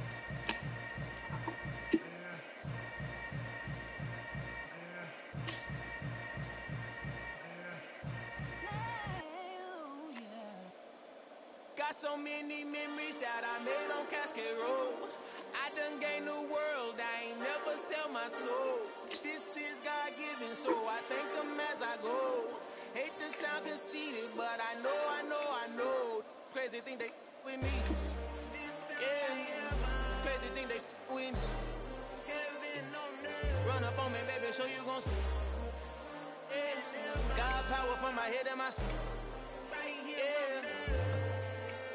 Got so many memories that I made on Cascade Road. I done gained the world, I ain't never sell my soul. This is God-given, so I thank him as I go. Hate to sound conceited, but I know. Crazy thing they with me. Yeah, crazy thing they with me. Run up on me, baby, show you gon' see. Yeah, God power from my head and my feet. Yeah.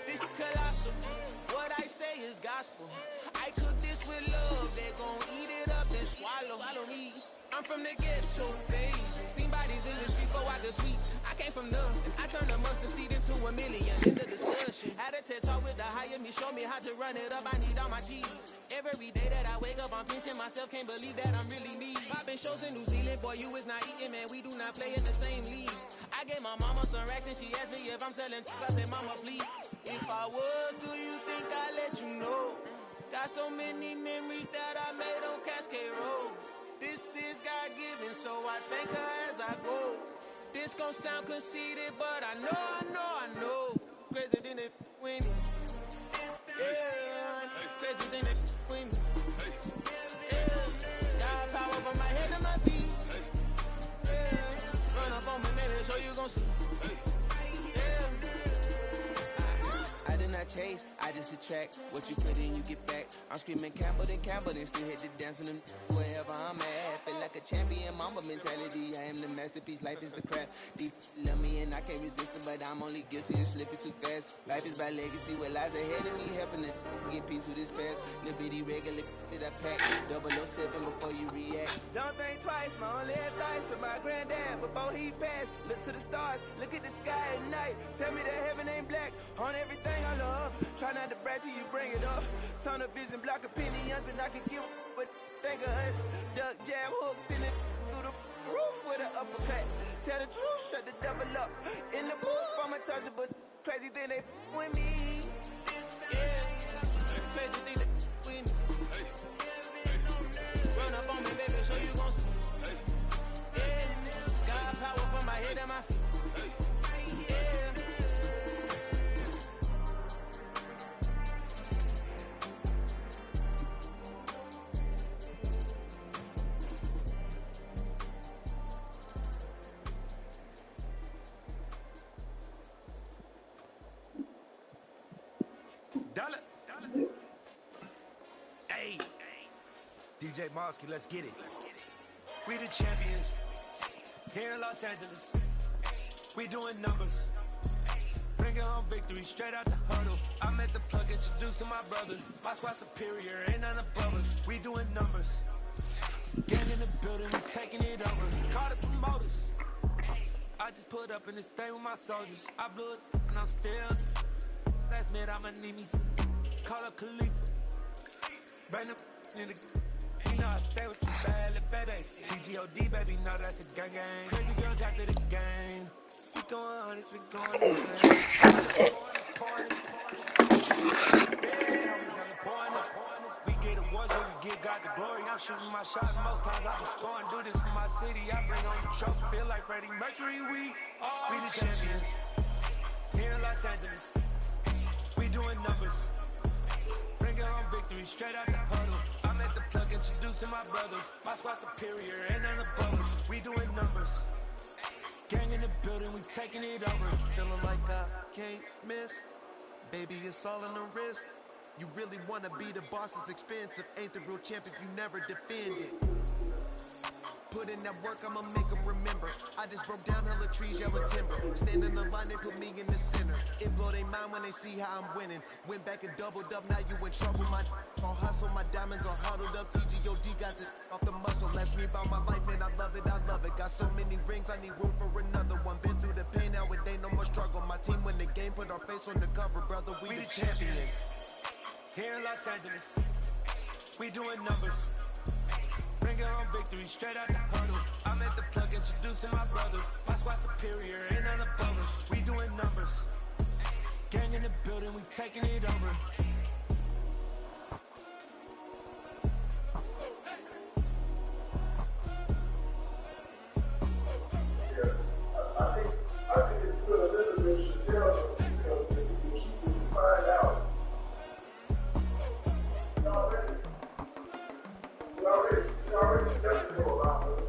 This colossal, what I say is gospel. I cook this with love, they gon' eat it up and swallow me. I'm from the ghetto, babe. Seen bodies in the streets so I could tweet. I came from nothing, I turned a mustard seed into a million. In the discussion, had a TED talk with the higher me, show me how to run it up, I need all my cheese. Every day that I wake up, I'm pinching myself, can't believe that I'm really me. Popping shows in New Zealand, boy, you is not eating, man, we do not play in the same league. I gave my mama some racks and she asked me if I'm selling. I said, mama, please. If I was, do you think I'd let you know? Got so many memories that I made on Cascade Road. This is God-given, so I thank her as I go. This gon' sound conceited, but I know. Crazy than it with me. Yeah, crazy than it with me. Yeah, got power from my head to my feet. Yeah, run up on me, maybe, so you gon' see. I did not chase, I just attract. What you put in, you get back. I'm screaming Campbell, then still hit the dancing them. Wherever I'm at, feel like a champion, mama mentality. I am the masterpiece, life is the craft. Deep love me and I can't resist it, but I'm only guilty of slipping too fast. Life is by legacy, what lies ahead of me, helping to get peace with his past. Little bitty regular that I pack, 007 before you react. Don't think twice, my only advice for my granddad before he passed. Look to the stars, look at the sky at night. Tell me that heaven ain't black on everything I love. Try not to brag till you bring it up. Tunnel vision, block opinions, and I can give a but think of us. Duck jab hooks in it through the roof with an uppercut. Tell the truth, shut the devil up. In the booth, I'm untouchable. Crazy thing they with me. Yeah, crazy thing they with me. Run up on me, baby, so you gon' see. Yeah, got power from my head and my feet. Dollar. Hey, DJ Mosky, let's get it. We the champions here in Los Angeles. We doing numbers. Bringing home victory straight out the huddle. I'm at the plug, introduced to my brother. My squad superior, ain't none above us. We doing numbers. Gang in the building, we taking it over. Call the promoters. I just put up in this thing with my soldiers. I blew it and I'm still. Last minute I'ma need me some. Call up Khalifa. Bring them in the. You know I stay with some bad little babies. TGOD baby, know that's a gang gang. Crazy girls after the game. We throwing hundreds, we going insane. We get awards when we get God the glory. I'm shooting my shot most times I be scoring. Do this for my city. I bring on the trophy. Feel like Freddie Mercury. We the champions here in Los Angeles. We doing numbers. Bringing home victory straight out the huddle. I'm at the plug, introduced to my brother. My squad superior, ain't none above us. We doing numbers. Gang in the building, we taking it over. Feeling like I can't miss. Baby, it's all in the wrist. You really wanna be the boss, it's expensive. Ain't the real champ if you never defend it. Put in that work, I'ma make them remember. I just broke down hella trees, yellow timber. Stand in the line, they put me in the center. It blow their mind when they see how I'm winning. Went back and doubled up, now you in trouble. My all hustle, my diamonds are huddled up. TGOD got this off the muscle. Ask me about my life, man, I love it. Got so many rings, I need room for another one. Been through the pain, now it ain't no more struggle. My team win the game, put our face on the cover, brother. We the champions. Here in Los Angeles, we doing numbers. Bringing home victory straight out the huddle. I'm at the plug, introduced to my brother. My squad superior, ain't none above us. We doing numbers. Gang in the building, we taking it over. I think it's still a little bit should tell them because if you keep it, you find out. You already stepped into a lot of it.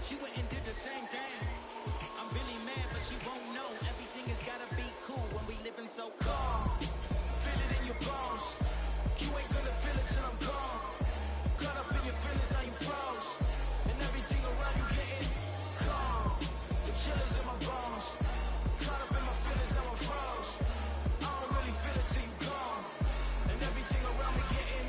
She went and did the same thing. I'm really mad, but she won't know. Everything has gotta be cool when we living so calm. Feel it in your bones. You ain't gonna feel it till I'm gone. Caught up in your feelings, now you froze. And everything around you getting calm. The chillers in my bones. Caught up in my feelings, now I'm froze. I don't really feel it till you gone. And everything around me getting.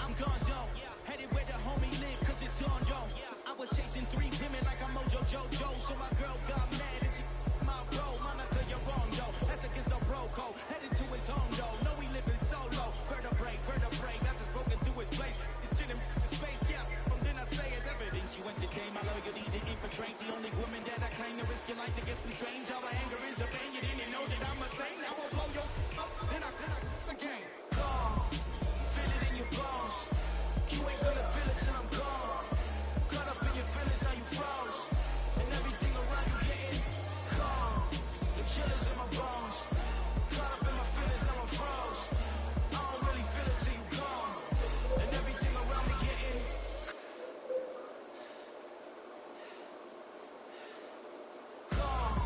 I'm gone, yo. Headed where the homie live, cause it's on, yo. I was chasing 3 women like I'm Mojo Jojo. So my girl got mad and she my bro. Monica, you're wrong, yo. That's against our bro code. Headed to his home, yo. Know we living solo. Vertebrae. I just broke into his place. It's shit in space, yeah. From then I say it's evident you entertain my loyalty to infiltrate. The only woman that I claim to risk your life to get some strange. All my anger is a pain. You didn't know that I'm a saint. Now I'll blow your up. Then I again. Calm. Feel it in your bones. You ain't gonna feel it till I'm gone. Caught up in your feelings, now you froze. And everything around you getting calm. The chillers in my bones. Caught up in my feelings, now I'm froze. I don't really feel it till you gone. And everything around me getting calm.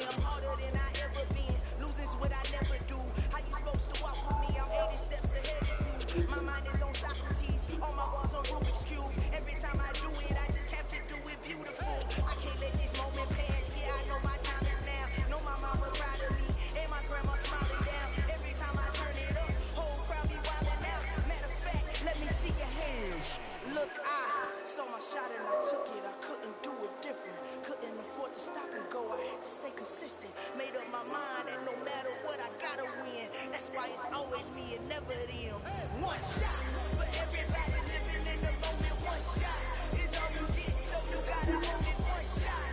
am harder than I ever been. Losing's what I never do. How you supposed to walk with me? I'm 80 steps ahead of you. My mind is on Socrates, all my bars on Rubik's Cube. Every time I do it, I just have to do it beautiful. I can't let this moment pass. Yeah, I know my time is now. Know my mama proud of me, and my grandma smiling down. Every time I turn it up, whole crowd be wildin' out. Matter of fact, let me see your hands. Look, I saw my shot and I took it. I couldn't do it different. Couldn't afford to stop and go. I had to stay consistent. Made up my mind that no matter what, I gotta win. That's why it's always me and never them. One shot for everybody living in the moment. One shot is all you get, so you gotta own it. One shot.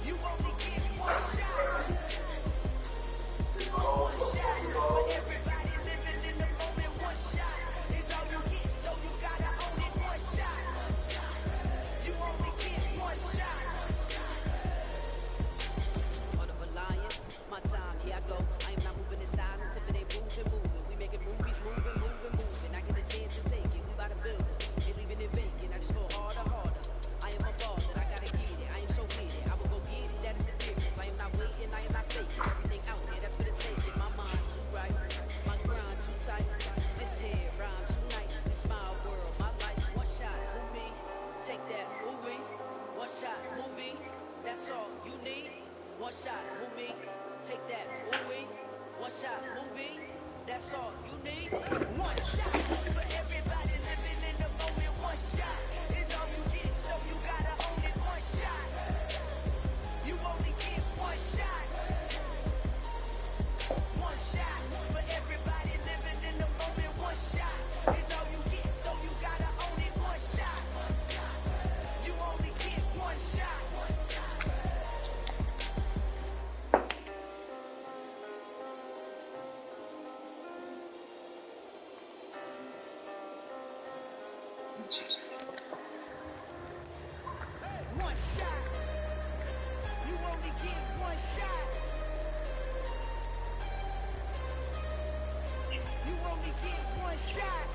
You only get one shot. One shot for everybody living in the moment. One shot is all you get, so you gotta own it. One shot. You only get one shot. Hold up a lion, my time, here I go. I am not moving in silence. If it ain't moving. We making movies, moving. I get a chance to take it. We bout to build it. They leaving it vacant. I just go harder. I am a baller, I gotta get it. I am so with it. I will go get it. That is the difference. I am not waiting. I am not faking. Everything out there, that's for the taking. My mind too right, my grind too tight. This head rhyme too nice. This my world, my life. One shot, who me? Take that, movie. One shot, movie. That's all you need. One shot, who me? Take that, movie. One shot, movie. That's all you need. One shot for everybody living in the moment. One shot is all you get, so you gotta own it. One shot. You only get one shot. One shot for everybody living in the moment. One shot is all you get, so you gotta own it. One shot. You only get one shot. One shot. You only get one shot. You only get one shot.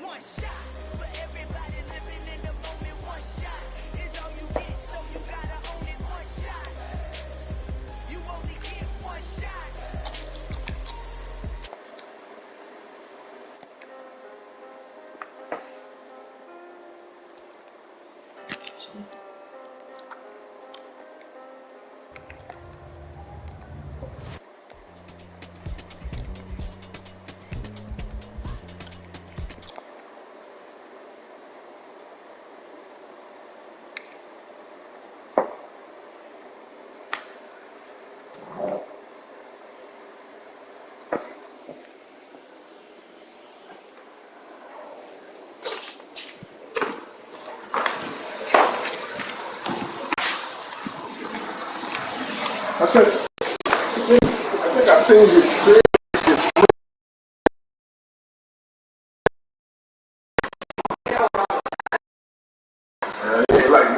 One shot for everybody living in the moment. One shot is all you get, so you gotta own it. One shot. You only get one shot. I said, I think I seen his crib. He ain't like me.